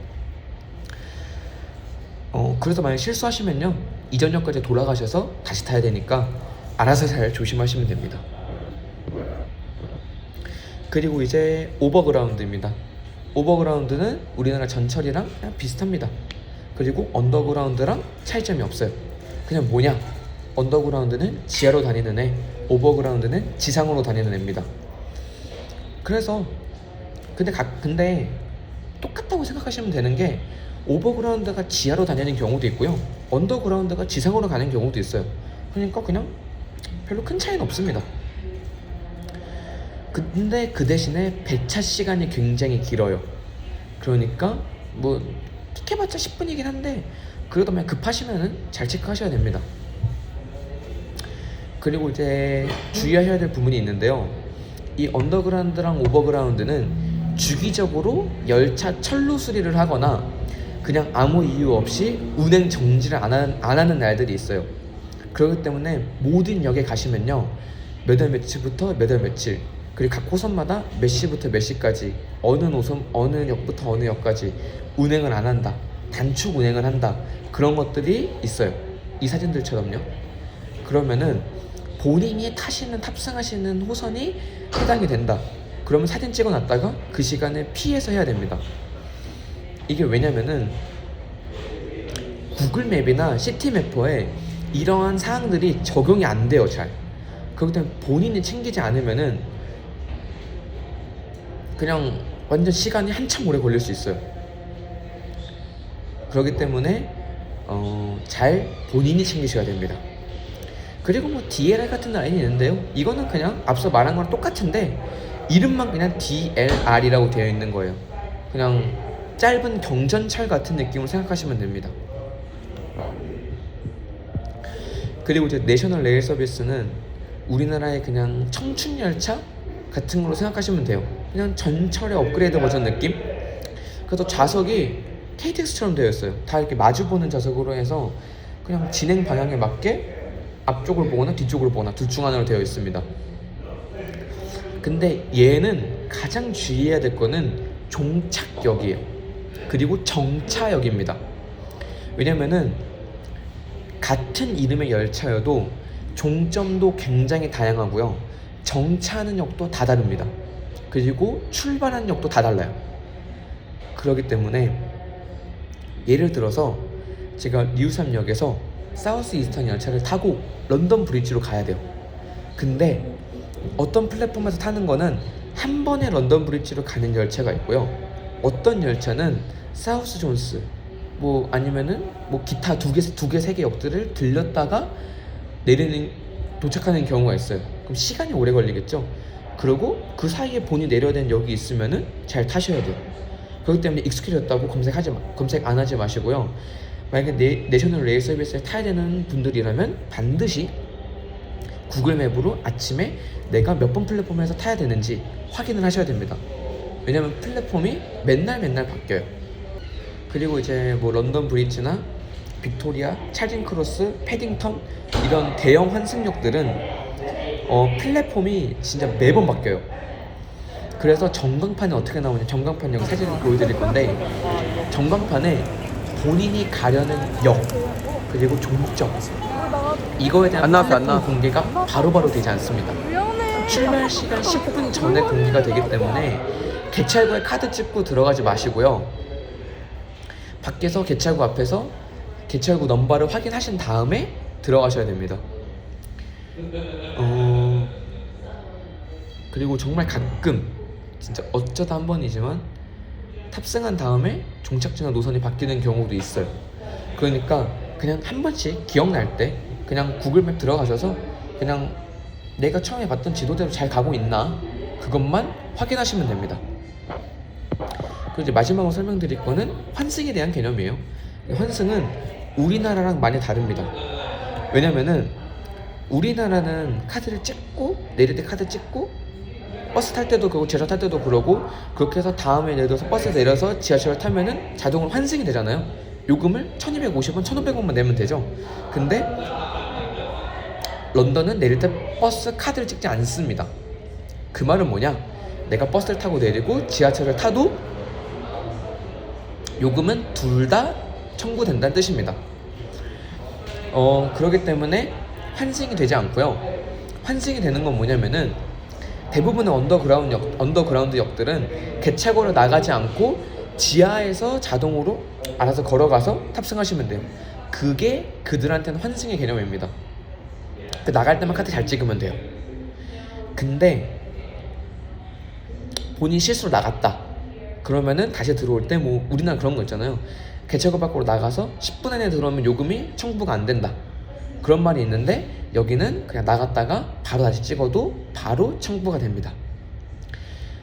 그래서 만약 실수하시면요 이전 역까지 돌아가셔서 다시 타야 되니까 알아서 잘 조심하시면 됩니다. 그리고 이제 오버그라운드입니다. 오버그라운드는 우리나라 전철이랑 그냥 비슷합니다. 그리고 언더그라운드랑 차이점이 없어요. 그냥 뭐냐? 언더그라운드는 지하로 다니는 애, 오버그라운드는 지상으로 다니는 애입니다. 그래서 근데 똑같다고 생각하시면 되는 게 오버그라운드가 지하로 다니는 경우도 있고요. 언더그라운드가 지상으로 가는 경우도 있어요. 그러니까 그냥 별로 큰 차이는 없습니다. 근데 그 대신에 배차 시간이 굉장히 길어요. 그러니까 뭐 픽해봤자 10분이긴 한데 그래도 그냥 급하시면은 잘 체크하셔야 됩니다. 그리고 이제 주의하셔야 될 부분이 있는데요. 이 언더그라운드랑 오버그라운드는 주기적으로 열차 철로 수리를 하거나 그냥 아무 이유 없이 운행 정지를 안 하는 날들이 있어요. 그렇기 때문에 모든 역에 가시면요 몇 월 며칠부터 몇 월 며칠 그리고 각 호선마다 몇 시부터 몇 시까지 어느 노선 어느 역부터 어느 역까지 운행을 안 한다, 단축 운행을 한다, 그런 것들이 있어요. 이 사진들처럼요. 그러면은 본인이 탑승하시는 호선이 해당이 된다. 그러면 사진 찍어놨다가 그 시간에 피해서 해야 됩니다. 이게 왜냐면은 구글 맵이나 시티맵퍼에 이러한 사항들이 적용이 안 돼요, 잘. 그렇기 때문에 본인이 챙기지 않으면은 그냥 완전 시간이 한참 오래 걸릴 수 있어요. 그렇기 때문에 잘 본인이 챙기셔야 됩니다. 그리고 뭐 DLR 같은 라인이 있는데요. 이거는 그냥 앞서 말한 거랑 똑같은데 이름만 그냥 DLR이라고 되어 있는 거예요. 그냥 짧은 경전철 같은 느낌으로 생각하시면 됩니다. 그리고 이제 내셔널 레일 서비스는 우리나라의 그냥 청춘 열차 같은 걸로 생각하시면 돼요. 그냥 전철의 업그레이드 버전 느낌? 그래서 좌석이 KTX처럼 되어 있어요. 다 이렇게 마주보는 좌석으로 해서 그냥 진행 방향에 맞게 앞쪽을 보거나 뒤쪽을 보거나 둘 중 하나로 되어 있습니다. 근데 얘는 가장 주의해야 될 거는 종착역이에요. 그리고 정차역입니다. 왜냐면은 같은 이름의 열차여도 종점도 굉장히 다양하고요. 정차하는 역도 다 다릅니다. 그리고 출발하는 역도 다 달라요. 그렇기 때문에 예를 들어서 제가 뉴삼역에서 사우스 이스턴 열차를 타고 런던 브리지로 가야 돼요. 근데 어떤 플랫폼에서 타는 거는 한 번에 런던 브리지로 가는 열차가 있고요. 어떤 열차는 사우스 존스 뭐 아니면은 뭐 기타 두 개, 세 개 역들을 들렸다가 도착하는 경우가 있어요. 그럼 시간이 오래 걸리겠죠. 그리고 그 사이에 본인이 내려야 되는 역이 있으면은 잘 타셔야 돼요. 그렇기 때문에 익숙해졌다고 검색 안 하지 마시고요. 만약에 내셔널 레일 서비스를 타야 되는 분들이라면 반드시 구글 맵으로 아침에 내가 몇 번 플랫폼에서 타야 되는지 확인을 하셔야 됩니다. 왜냐면 플랫폼이 맨날 바뀌어요. 그리고 이제 뭐 런던 브리지나 빅토리아, 차징 크로스, 패딩턴 이런 대형 환승역들은 플랫폼이 진짜 매번 바뀌어요. 그래서 전광판이 어떻게 나오냐, 전광판 여기 사진을 보여드릴 건데, 전광판에 본인이 가려는 역 그리고 종점 이거에 대한 플랫폼 공개가 바로바로 되지 않습니다. 출발 시간 10분 전에 공개가 되기 때문에 개찰구에 카드 찍고 들어가지 마시고요. 밖에서 개찰구 앞에서 개찰구 넘버를 확인하신 다음에 들어가셔야 됩니다. 그리고 정말 가끔, 진짜 어쩌다 한 번이지만 탑승한 다음에 종착지나 노선이 바뀌는 경우도 있어요. 그러니까 그냥 한 번씩 기억날 때 그냥 구글맵 들어가셔서 그냥 내가 처음에 봤던 지도대로 잘 가고 있나 그것만 확인하시면 됩니다. 그리고 이제 마지막으로 설명드릴 거는 환승에 대한 개념이에요. 환승은 우리나라랑 많이 다릅니다. 왜냐면은 우리나라는 카드를 찍고, 내릴 때 카드 찍고, 버스 탈 때도 그러고 지하철 탈 때도 그러고, 그렇게 해서 다음에 예를 들어서 버스에 내려서 지하철을 타면은 자동으로 환승이 되잖아요. 요금을 1250원, 1500원만 내면 되죠. 근데 런던은 내릴 때 버스 카드를 찍지 않습니다. 그 말은 뭐냐, 내가 버스를 타고 내리고 지하철을 타도 요금은 둘 다 청구된다는 뜻입니다. 그렇기 때문에 환승이 되지 않고요. 환승이 되는 건 뭐냐면은 대부분의 언더그라운드 역들은 개찰구로 나가지 않고 지하에서 자동으로 알아서 걸어가서 탑승하시면 돼요. 그게 그들한테는 환승의 개념입니다. 나갈 때만 카드 잘 찍으면 돼요. 근데 본인 실수로 나갔다 그러면은 다시 들어올 때 뭐 우리나라 그런 거 있잖아요. 개찰구 밖으로 나가서 10분 안에 들어오면 요금이 청구가 안 된다, 그런 말이 있는데 여기는 그냥 나갔다가 바로 다시 찍어도 바로 청구가 됩니다.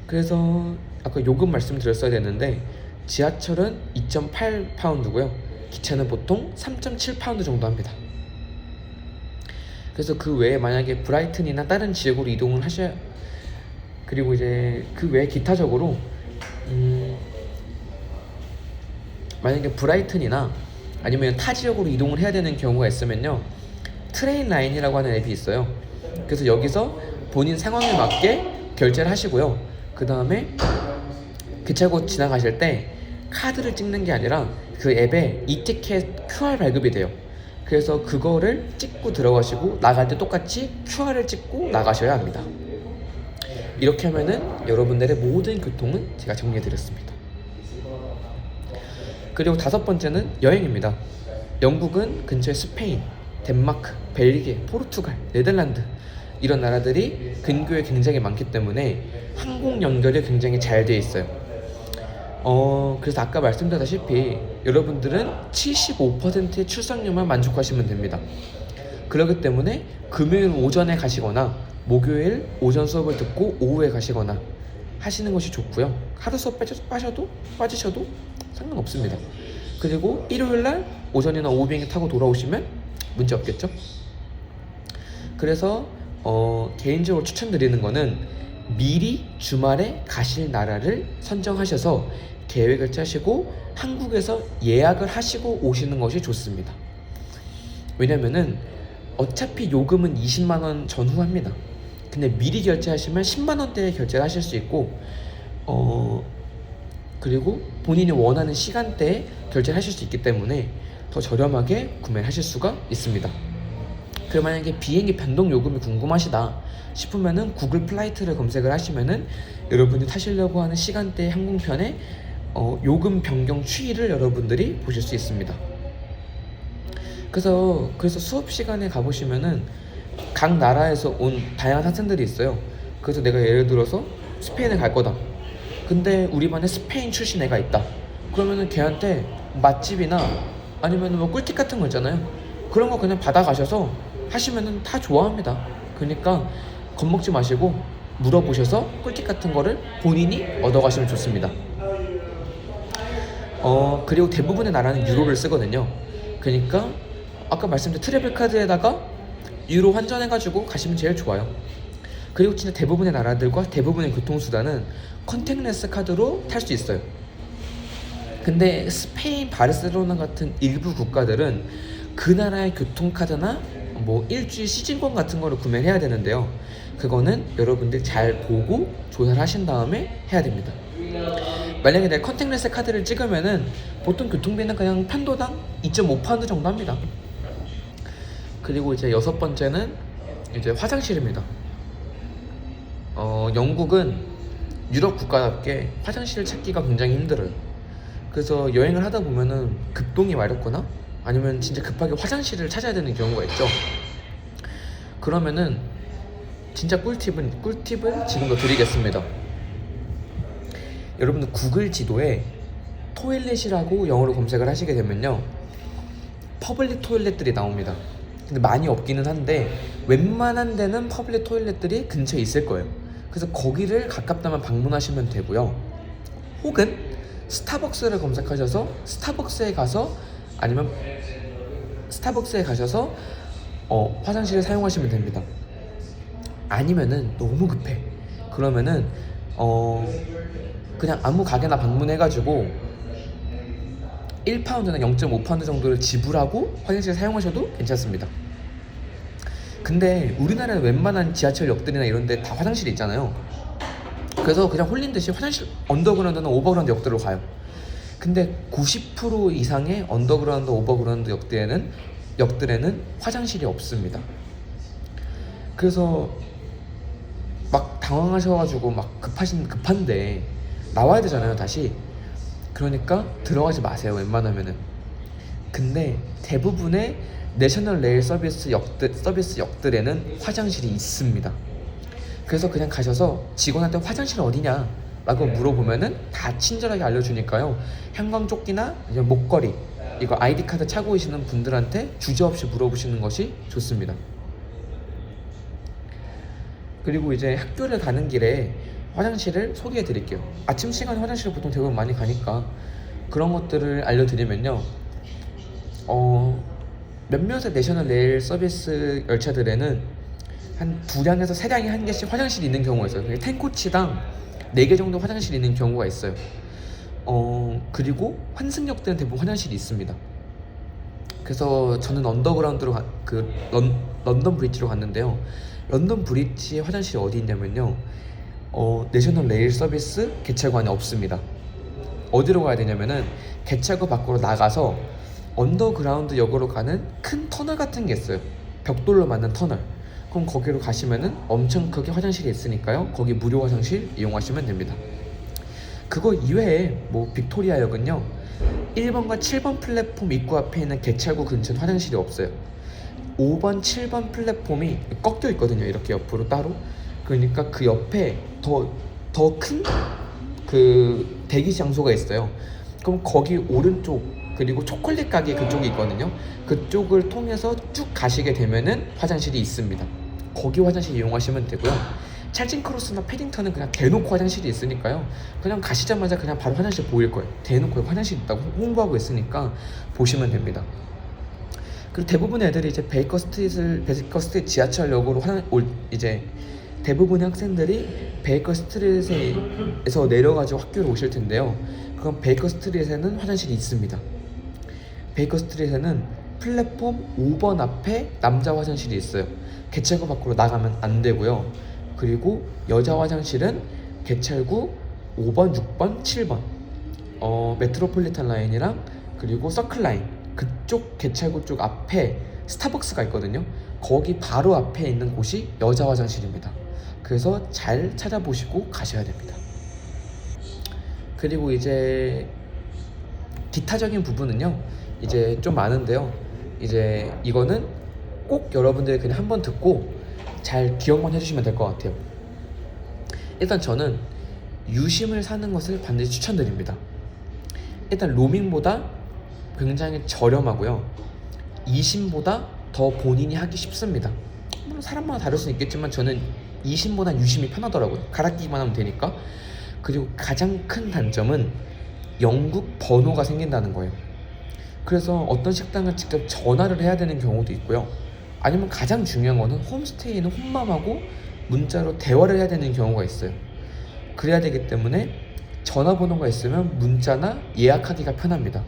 그래서 아까 요금 말씀드렸어야 되는데 지하철은 2.8파운드고요 기차는 보통 3.7파운드 정도 합니다. 그래서 그 외에 만약에 브라이튼이나 다른 지역으로 이동을 하셔야, 그리고 이제 그 외에 기타적으로 만약에 브라이튼이나 아니면 타 지역으로 이동을 해야 되는 경우가 있으면요, 트레인 라인이라고 하는 앱이 있어요. 그래서 여기서 본인 상황에 맞게 결제를 하시고요. 그 다음에 기차고 지나가실 때 카드를 찍는 게 아니라 그 앱에 이티켓 QR 발급이 돼요. 그래서 그거를 찍고 들어가시고 나갈 때 똑같이 QR을 찍고 나가셔야 합니다. 이렇게 하면은 여러분들의 모든 교통은 제가 정리해드렸습니다. 그리고 5번째는 여행입니다. 영국은 근처에 스페인, 덴마크, 벨기에, 포르투갈, 네덜란드 이런 나라들이 근교에 굉장히 많기 때문에 항공 연결이 굉장히 잘 돼 있어요. 그래서 아까 말씀드렸다시피 여러분들은 75%의 출석률만 만족하시면 됩니다. 그렇기 때문에 금요일 오전에 가시거나 목요일 오전 수업을 듣고 오후에 가시거나 하시는 것이 좋고요. 하루 수업 빠지셔도 상관없습니다. 그리고 일요일날 오전이나 오후 비행기 타고 돌아오시면 문제 없겠죠? 그래서 개인적으로 추천드리는 거는 미리 주말에 가실 나라를 선정하셔서 계획을 짜시고 한국에서 예약을 하시고 오시는 것이 좋습니다. 왜냐면은 어차피 요금은 20만원 전후합니다. 근데 미리 결제하시면 10만원대에 결제를 하실 수 있고 그리고 본인이 원하는 시간대에 결제를 하실 수 있기 때문에 더 저렴하게 구매를 하실 수가 있습니다. 그리고 만약에 비행기 변동 요금이 궁금하시다 싶으면은 구글 플라이트를 검색을 하시면은 여러분이 타시려고 하는 시간대 항공편의 요금 변경 추이를 여러분들이 보실 수 있습니다. 그래서 수업 시간에 가보시면은 각 나라에서 온 다양한 학생들이 있어요. 그래서 내가 예를 들어서 스페인에 갈 거다. 근데 우리 반에 스페인 출신 애가 있다. 그러면은 걔한테 맛집이나 아니면 뭐 꿀팁 같은 거 있잖아요. 그런 거 그냥 받아가셔서 하시면은 다 좋아합니다. 그러니까 겁먹지 마시고 물어보셔서 꿀팁 같은 거를 본인이 얻어가시면 좋습니다. 그리고 대부분의 나라는 유로를 쓰거든요. 그러니까 아까 말씀드린 트래블 카드에다가 유로 환전해가지고 가시면 제일 좋아요. 그리고 진짜 대부분의 나라들과 대부분의 교통수단은 컨택트레스 카드로 탈 수 있어요. 근데 스페인, 바르셀로나 같은 일부 국가들은 그 나라의 교통카드나 뭐 일주일 시즌권 같은 거를 구매를 해야 되는데요. 그거는 여러분들 잘 보고 조사를 하신 다음에 해야 됩니다. 만약에 내 컨택레스 카드를 찍으면은 보통 교통비는 그냥 편도당 2.5파운드 정도 합니다. 그리고 이제 여섯 번째는 이제 화장실입니다. 영국은 유럽 국가답게 화장실을 찾기가 굉장히 힘들어요. 그래서 여행을 하다 보면은 급동이 마렵거나 아니면 진짜 급하게 화장실을 찾아야 되는 경우가 있죠. 그러면은 진짜 꿀팁을 지금 더 드리겠습니다. 여러분들 구글 지도에 토일렛이라고 영어로 검색을 하시게 되면요, 퍼블릭 토일렛들이 나옵니다. 근데 많이 없기는 한데 웬만한 데는 퍼블릭 토일렛들이 근처에 있을 거예요. 그래서 거기를 가깝다면 방문하시면 되고요. 혹은 스타벅스를 검색하셔서 스타벅스에 가셔서 화장실을 사용하시면 됩니다. 아니면은 너무 급해, 그러면은 그냥 아무 가게나 방문해가지고 1파운드나 0.5파운드 정도를 지불하고 화장실을 사용하셔도 괜찮습니다. 근데 우리나라는 웬만한 지하철역들이나 이런 데 다 화장실이 있잖아요. 그래서 그냥 홀린 듯이 화장실, 언더그라운드나 오버그라운드 역들로 가요. 근데 90% 이상의 언더그라운드, 오버그라운드 역들에는 화장실이 없습니다. 그래서 막 당황하셔가지고 막 급한데 나와야 되잖아요, 다시. 그러니까 들어가지 마세요, 웬만하면은. 근데 대부분의 내셔널 레일 서비스 역들에는 화장실이 있습니다. 그래서 그냥 가셔서 직원한테 화장실 어디냐 라고 물어보면은 다 친절하게 알려주니까요, 형광조끼나 목걸이, 이거 아이디 카드 차고 계시는 분들한테 주저없이 물어보시는 것이 좋습니다. 그리고 이제 학교를 가는 길에 화장실을 소개해 드릴게요. 아침 시간에 화장실을 보통 대부분 많이 가니까 그런 것들을 알려드리면요, 몇몇의 내셔널 레일 서비스 열차들에는 한 2량에서 3량에 한 개씩 화장실이 있는 경우가 있어요. 탱코치당 4개 정도 화장실이 있는 경우가 있어요. 그리고 환승역들은 대부분 화장실이 있습니다. 그래서 저는 언더그라운드로 런던 브릿지로 갔는데요. 런던 브릿지의 화장실이 어디 있냐면요, 내셔널 레일 서비스 개찰구 안에 없습니다. 어디로 가야 되냐면은 개찰구 밖으로 나가서 언더그라운드 역으로 가는 큰 터널 같은 게 있어요. 벽돌로 만든 터널. 그럼 거기로 가시면은 엄청 크게 화장실이 있으니까요, 거기 무료 화장실 이용하시면 됩니다. 그거 이외에 뭐 빅토리아역은요, 1번과 7번 플랫폼 입구 앞에 있는 개찰구 근처는 화장실이 없어요. 5번, 7번 플랫폼이 꺾여 있거든요, 이렇게 옆으로 따로. 그러니까 그 옆에 더 큰 그 대기 장소가 있어요. 그럼 거기 오른쪽, 그리고 초콜릿 가게 그쪽이 있거든요. 그쪽을 통해서 쭉 가시게 되면은 화장실이 있습니다. 거기 화장실 이용하시면 되고요. 찰진 크로스나 패딩턴은 그냥 대놓고 화장실이 있으니까요, 그냥 가시자마자 그냥 바로 화장실 보일 거예요. 대놓고 화장실 있다고 홍보하고 있으니까 보시면 됩니다. 그리고 대부분의 애들이 이제 베이커 스트리트 지하철역으로 이제 대부분의 학생들이 베이커 스트리트에서 내려가지고 학교로 오실 텐데요. 그럼 베이커 스트리트에는 화장실이 있습니다. 베이커 스트리트에는 플랫폼 5번 앞에 남자 화장실이 있어요. 개찰구 밖으로 나가면 안 되고요. 그리고 여자 화장실은 개찰구 5번, 6번, 7번 메트로폴리탄 라인이랑 그리고 서클 라인 그쪽 개찰구 쪽 앞에 스타벅스가 있거든요. 거기 바로 앞에 있는 곳이 여자 화장실입니다. 그래서 잘 찾아보시고 가셔야 됩니다. 그리고 이제 기타적인 부분은요, 이제 좀 많은데요. 이제 이거는 꼭 여러분들이 그냥 한번 듣고 잘 기억만 해주시면 될 것 같아요. 일단 저는 유심을 사는 것을 반드시 추천드립니다. 일단 로밍보다 굉장히 저렴하고요, 이심보다 더 본인이 하기 쉽습니다. 물론 사람마다 다를 수는 있겠지만 저는 이심보다 유심이 편하더라고요. 갈아 끼기만 하면 되니까. 그리고 가장 큰 단점은 영국 번호가 생긴다는 거예요. 그래서 어떤 식당을 직접 전화를 해야 되는 경우도 있고요. 아니면 가장 중요한 거는 홈스테이는 홈맘하고 문자로 대화를 해야 되는 경우가 있어요. 그래야 되기 때문에 전화번호가 있으면 문자나 예약하기가 편합니다.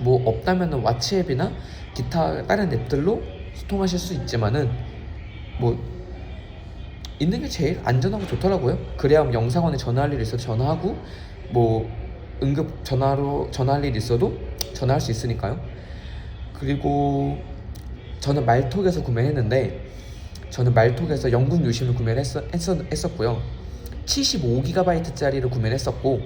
뭐 없다면은 왓츠앱이나 기타 다른 앱들로 소통하실 수 있지만은 뭐 있는 게 제일 안전하고 좋더라고요. 그래야 영상원에 전화할 일 있어도 전화하고 뭐 응급 전화로 전화할 일 있어도 전화할 수 있으니까요. 그리고 저는 말톡에서 구매했는데 저는 말톡에서 영국 유심을 구매를 했었고요. 75GB짜리를 구매를 했었고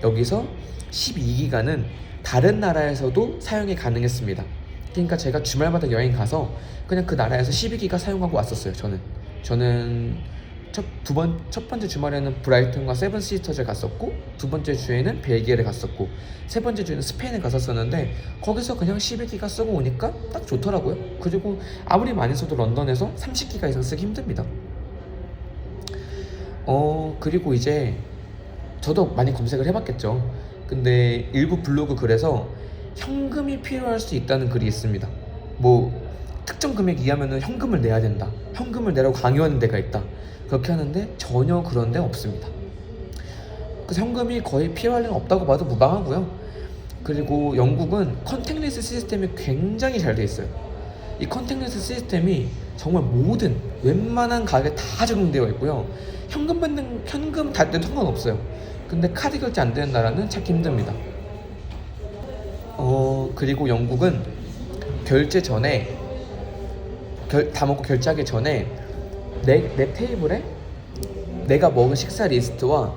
여기서 12기가는 다른 나라에서도 사용이 가능했습니다. 그러니까 제가 주말마다 여행 가서 그냥 그 나라에서 12기가 사용하고 왔었어요. 저는 첫 번째 주말에는 브라이튼과 세븐시스터즈를 갔었고 두 번째 주에는 벨기에를 갔었고 세 번째 주에는 스페인을 갔었었는데 거기서 그냥 12기가 쓰고 오니까 딱 좋더라고요. 그리고 아무리 많이 써도 런던에서 30기가 이상 쓰기 힘듭니다. 그리고 이제 저도 많이 검색을 해봤겠죠. 근데 일부 블로그 글에서 현금이 필요할 수 있다는 글이 있습니다. 뭐 특정 금액 이하면은 현금을 내야 된다, 현금을 내라고 강요하는 데가 있다, 그렇게 하는데 전혀 그런 데 없습니다. 그래서 현금이 거의 필요할 리는 없다고 봐도 무방하고요. 그리고 영국은 컨택리스 시스템이 굉장히 잘 돼 있어요. 이 컨택리스 시스템이 정말 모든 웬만한 가게에 다 적용되어 있고요. 현금 달 때도 상관없어요. 근데 카드 결제 안 되는 나라는 찾기 힘듭니다. 그리고 영국은 결제 전에 다 먹고 결제하기 전에 내 테이블에 내가 먹은 식사 리스트와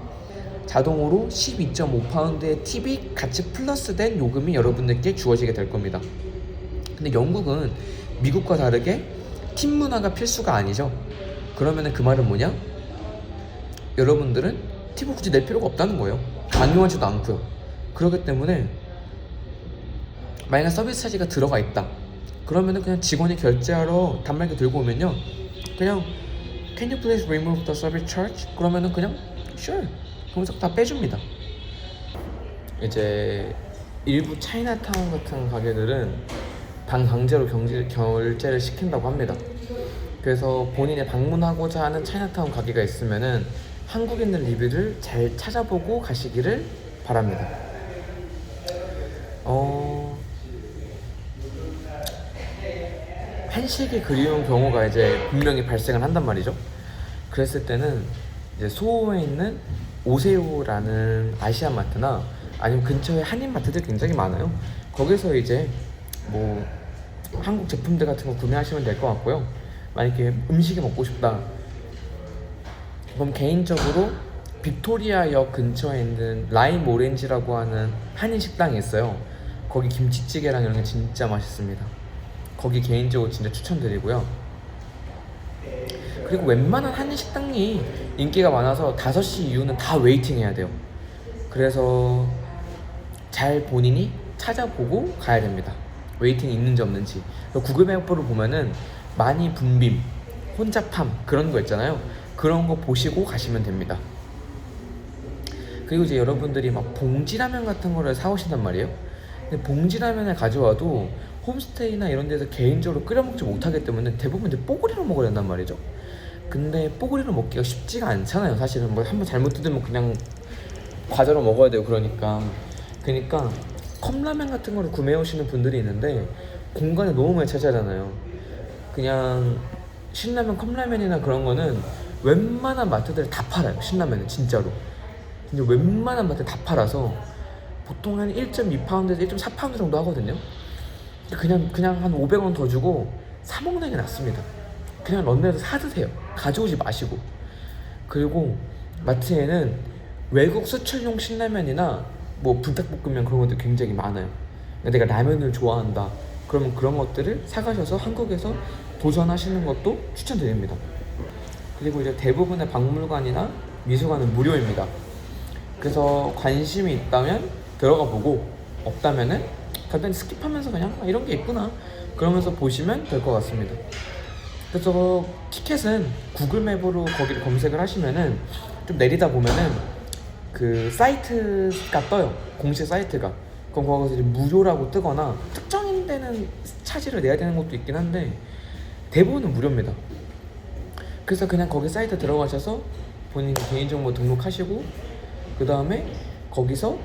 자동으로 12.5파운드의 팁이 같이 플러스된 요금이 여러분들께 주어지게 될 겁니다. 근데 영국은 미국과 다르게 팁 문화가 필수가 아니죠. 그러면은 그 말은 뭐냐? 여러분들은 팁을 굳이 낼 필요가 없다는 거예요. 강요하지도 않고요. 그렇기 때문에 만약 서비스 차지가 들어가 있다 그러면은 그냥 직원이 결제하러 단말기 들고 오면요, 그냥 Can you please remove the service charge? 그러면은 그냥 Sure 그러면서 다 빼줍니다. 이제 일부 차이나타운 같은 가게들은 반강제로 결제를 시킨다고 합니다. 그래서 본인이 방문하고자 하는 차이나타운 가게가 있으면은 한국인들 리뷰를 잘 찾아보고 가시기를 바랍니다. 한식이 그리운 경우가 이제 분명히 발생을 한단 말이죠. 그랬을 때는 이제 소호에 있는 오세오라는 아시아마트나 아니면 근처에 한인마트들 굉장히 많아요. 거기서 이제 뭐 한국 제품들 같은 거 구매하시면 될 것 같고요. 만약에 음식이 먹고 싶다 그럼 개인적으로 빅토리아역 근처에 있는 라임 오렌지라고 하는 한인 식당이 있어요. 거기 김치찌개랑 이런 게 진짜 맛있습니다. 거기 개인적으로 진짜 추천드리고요. 그리고 웬만한 한인 식당이 인기가 많아서 5시 이후는 다 웨이팅 해야 돼요. 그래서 잘 본인이 찾아보고 가야 됩니다. 웨이팅이 있는지 없는지. 구글 맵으로 보면은 많이 붐빔, 혼잡함 그런 거 있잖아요. 그런 거 보시고 가시면 됩니다. 그리고 이제 여러분들이 막 봉지라면 같은 거를 사오신단 말이에요. 근데 봉지라면을 가져와도 홈스테이나 이런 데서 개인적으로 끓여 먹지 못하기 때문에 대부분 이제 뽀글이로 먹어야 된단 말이죠. 근데 뽀글이로 먹기가 쉽지가 않잖아요. 사실은 뭐 한번 잘못 뜯으면 그냥 과자로 먹어야 되고 그러니까 컵라면 같은 거를 구매해 오시는 분들이 있는데 공간을 너무 많이 차지하잖아요. 그냥 신라면 컵라면이나 그런 거는 웬만한 마트들 다 팔아요. 신라면은 진짜로. 근데 웬만한 마트 다 팔아서 보통 한 1.2파운드에서 1.4파운드 정도 하거든요. 그냥 한 500원 더 주고 사 먹는 게 낫습니다. 그냥 런던에서 사 드세요. 가져오지 마시고. 그리고 마트에는 외국 수출용 신라면이나 뭐 불닭볶음면 그런 것들 굉장히 많아요. 내가 라면을 좋아한다 그러면 그런 것들을 사가셔서 한국에서 도전하시는 것도 추천드립니다. 그리고 이제 대부분의 박물관이나 미술관은 무료입니다. 그래서 관심이 있다면 들어가 보고 없다면은 간단히 스킵하면서 그냥 이런 게 있구나 그러면서 보시면 될 것 같습니다. 그래서 티켓은 구글 맵으로 거기를 검색을 하시면은 좀 내리다 보면은 그 사이트가 떠요. 공식 사이트가. 그럼 거기서 이제 무료라고 뜨거나 특정인 데는 차지를 내야 되는 것도 있긴 한데 대부분은 무료입니다. 그래서 그냥 거기 사이트 들어가셔서 본인 개인정보 등록하시고 그 다음에 거기서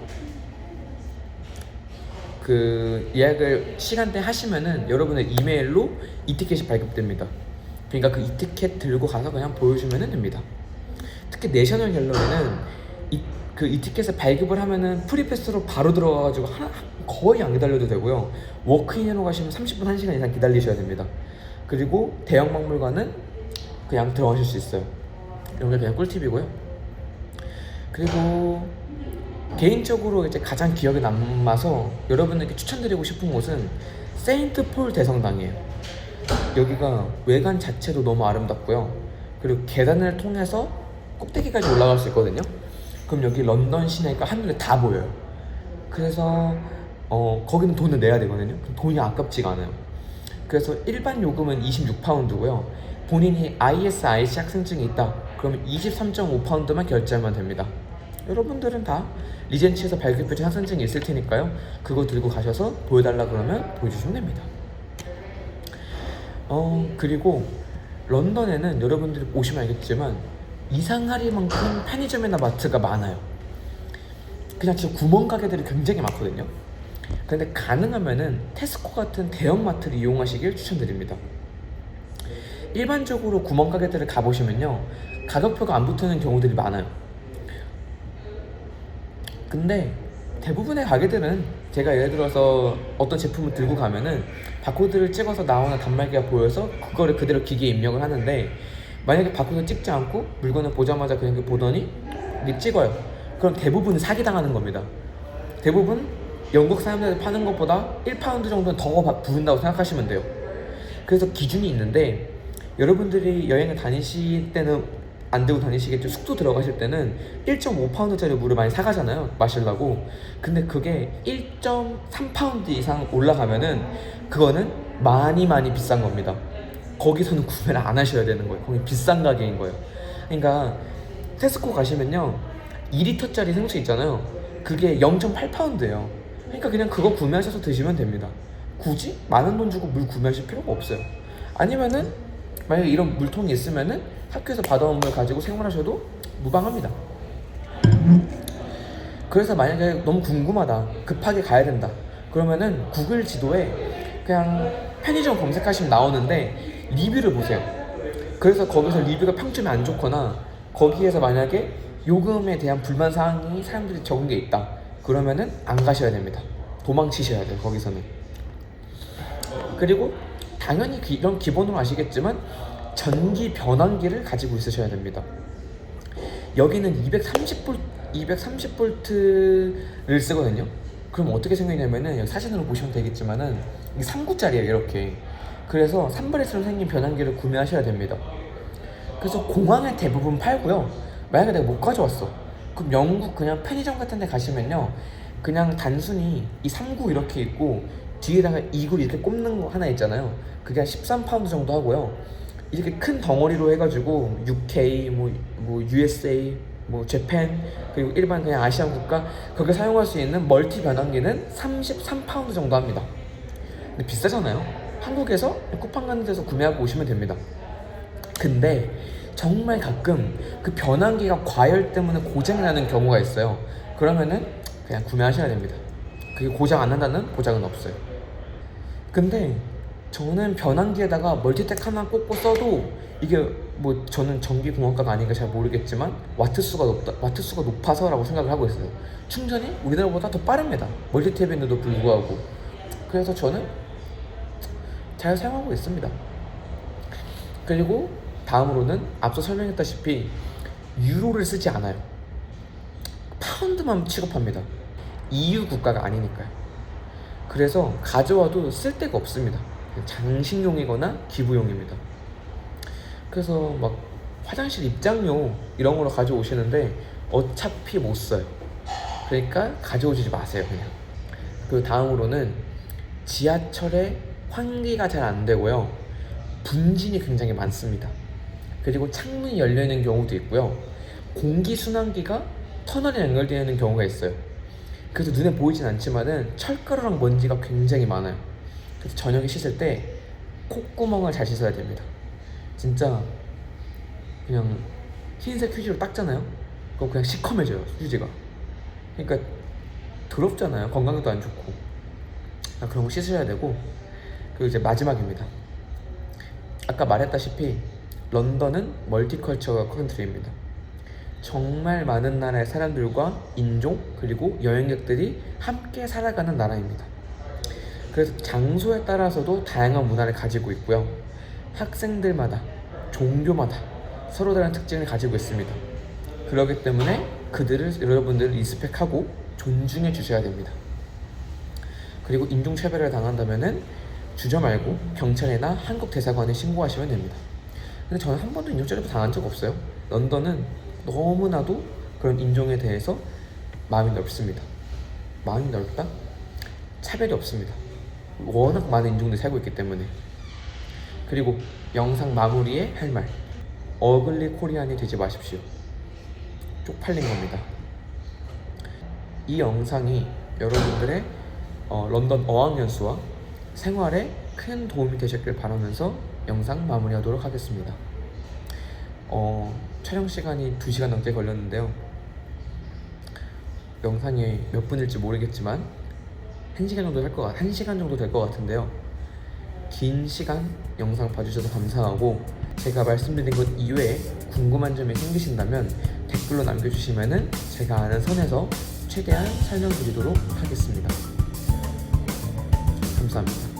그 예약을 시간대 하시면은 여러분의 이메일로 이티켓이 발급됩니다. 그러니까 그 이티켓 들고 가서 그냥 보여주면 됩니다. 특히 내셔널 갤러리는 그 이티켓을 발급을 하면은 프리패스로 바로 들어가가지고 거의 안 기다려도 되고요. 워크인으로 가시면 30분 1시간 이상 기다리셔야 됩니다. 그리고 대형 박물관은 그냥 들어가실 수 있어요. 이런 게 그냥 꿀팁이고요. 그리고 개인적으로 이제 가장 기억에 남아서 여러분에게 추천드리고 싶은 곳은 세인트 폴 대성당이에요. 여기가 외관 자체도 너무 아름답고요. 그리고 계단을 통해서 꼭대기까지 올라갈 수 있거든요. 그럼 여기 런던 시내가 한눈에 다 보여요. 그래서 거기는 돈을 내야 되거든요. 돈이 아깝지가 않아요. 그래서 일반 요금은 26파운드고요. 본인이 ISIC 학생증이 있다 그러면 23.5파운드만 결제하면 됩니다. 여러분들은 다 리젠치에서 발급해준 학생증이 있을 테니까요. 그거 들고 가셔서 보여달라 그러면 보여주시면 됩니다. 그리고 런던에는 여러분들이 보시면 알겠지만 이상하리만큼 편의점이나 마트가 많아요. 그냥 진짜 구멍 가게들이 굉장히 많거든요. 근데 가능하면은 테스코 같은 대형 마트를 이용하시길 추천드립니다. 일반적으로 구멍 가게들을 가보시면요, 가격표가 안 붙는 경우들이 많아요. 근데 대부분의 가게들은 제가 예를 들어서 어떤 제품을 들고 가면은 바코드를 찍어서 나오는 단말기가 보여서 그거를 그대로 기기에 입력을 하는데, 만약에 바코드 찍지 않고 물건을 보자마자 그냥 보더니 이게 찍어요. 그럼 대부분 사기당하는 겁니다. 대부분 영국 사람들 파는 것보다 1파운드 정도는 더 부른다고 생각하시면 돼요. 그래서 기준이 있는데, 여러분들이 여행을 다니실 때는 안 들고 다니시겠죠. 숙소 들어가실 때는 1.5파운드짜리 물을 많이 사가잖아요, 마시려고. 근데 그게 1.3파운드 이상 올라가면은 그거는 많이 비싼 겁니다. 거기서는 구매를 안 하셔야 되는 거예요. 거기 비싼 가게인 거예요. 그러니까 테스코 가시면요, 2리터짜리 생수 있잖아요. 그게 0.8파운드예요. 그러니까 그냥 그거 구매하셔서 드시면 됩니다. 굳이 많은 돈 주고 물 구매하실 필요가 없어요. 아니면은 만약에 이런 물통이 있으면은 학교에서 받아온 물 가지고 생활하셔도 무방합니다. 그래서 만약에 너무 궁금하다, 급하게 가야 된다, 그러면은 구글 지도에 그냥 편의점 검색하시면 나오는데 리뷰를 보세요. 그래서 거기서 리뷰가 평점이 안 좋거나 거기에서 만약에 요금에 대한 불만 사항이 사람들이 적은 게 있다 그러면은 안 가셔야 됩니다. 도망치셔야 돼요, 거기서는. 그리고 당연히 이런 기본으로 아시겠지만 전기 변환기를 가지고 있으셔야 됩니다. 여기는 230V를 쓰거든요. 그럼 어떻게 생겼냐면은, 여기 사진으로 보시면 되겠지만은 이게 3구짜리예요, 이렇게. 그래서 3분의1로 생긴 변환기를 구매하셔야 됩니다. 그래서 공항에 대부분 팔고요. 만약에 내가 못 가져왔어, 그럼 영국 그냥 편의점 같은 데 가시면요, 그냥 단순히 이 3구 이렇게 있고 뒤에다가 2구 이렇게 꼽는 거 하나 있잖아요. 그게 한 13파운드 정도 하고요. 이렇게 큰 덩어리로 해가지고 UK, 뭐 USA, 뭐 재팬, 그리고 일반 그냥 아시안 국가 거기에 사용할 수 있는 멀티 변환기는 33파운드 정도 합니다. 근데 비싸잖아요. 한국에서 쿠팡 같은 데서 구매하고 오시면 됩니다. 근데 정말 가끔 그 변환기가 과열 때문에 고장이 나는 경우가 있어요. 그러면은 그냥 구매하셔야 됩니다. 그게 고장 안 난다는 보장은 없어요. 근데 저는 변환기에다가 멀티텍 하나 꽂고 써도 이게 뭐 저는 전기공학과가 아닌가 잘 모르겠지만 와트수가 높아서라고 생각을 하고 있어요. 충전이 우리나라보다 더 빠릅니다. 멀티탭인데도 불구하고. 그래서 저는 잘 사용하고 있습니다. 그리고 다음으로는 앞서 설명했다시피 유로를 쓰지 않아요. 파운드만 취급합니다. EU 국가가 아니니까요. 그래서 가져와도 쓸 데가 없습니다. 장식용이거나 기부용입니다. 그래서 막 화장실 입장료 이런 걸로 가져오시는데 어차피 못 써요. 그러니까 가져오지 마세요, 그냥. 그 다음으로는 지하철에 환기가 잘 안 되고요, 분진이 굉장히 많습니다. 그리고 창문이 열려있는 경우도 있고요, 공기순환기가 터널에 연결되어 있는 경우가 있어요. 그래서 눈에 보이진 않지만은 철가루랑 먼지가 굉장히 많아요. 그래서 저녁에 씻을 때 콧구멍을 잘 씻어야 됩니다. 진짜 그냥 흰색 휴지로 닦잖아요. 그럼 그냥 시커매져요, 휴지가. 그러니까 더럽잖아요. 건강에도 안 좋고. 그런 거 씻으셔야 되고. 그리고 이제 마지막입니다. 아까 말했다시피 런던은 멀티컬처 컨트리입니다. 정말 많은 나라의 사람들과 인종 그리고 여행객들이 함께 살아가는 나라입니다. 그래서 장소에 따라서도 다양한 문화를 가지고 있고요. 학생들마다 종교마다 서로 다른 특징을 가지고 있습니다. 그렇기 때문에 그들을 여러분들을 리스펙하고 존중해 주셔야 됩니다. 그리고 인종차별을 당한다면은 주저 말고 경찰이나 한국 대사관에 신고하시면 됩니다. 근데 저는 한 번도 인종차별 당한 적 없어요. 런던은 너무나도 그런 인종에 대해서 마음이 넓습니다. 마음이 넓다? 차별이 없습니다. 워낙 많은 인종들이 살고 있기 때문에. 그리고 영상 마무리에 할 말, 어글리 코리안이 되지 마십시오. 쪽팔린 겁니다. 이 영상이 여러분들의 런던 어학연수와 생활에 큰 도움이 되셨길 바라면서 영상 마무리하도록 하겠습니다. 촬영 시간이 2시간 넘게 걸렸는데요. 영상이 몇 분일지 모르겠지만 1시간 정도 될 것 같은데요. 긴 시간 영상 봐주셔서 감사하고, 제가 말씀드린 것 이외에 궁금한 점이 생기신다면 댓글로 남겨주시면은 제가 아는 선에서 최대한 설명드리도록 하겠습니다. 감사합니다.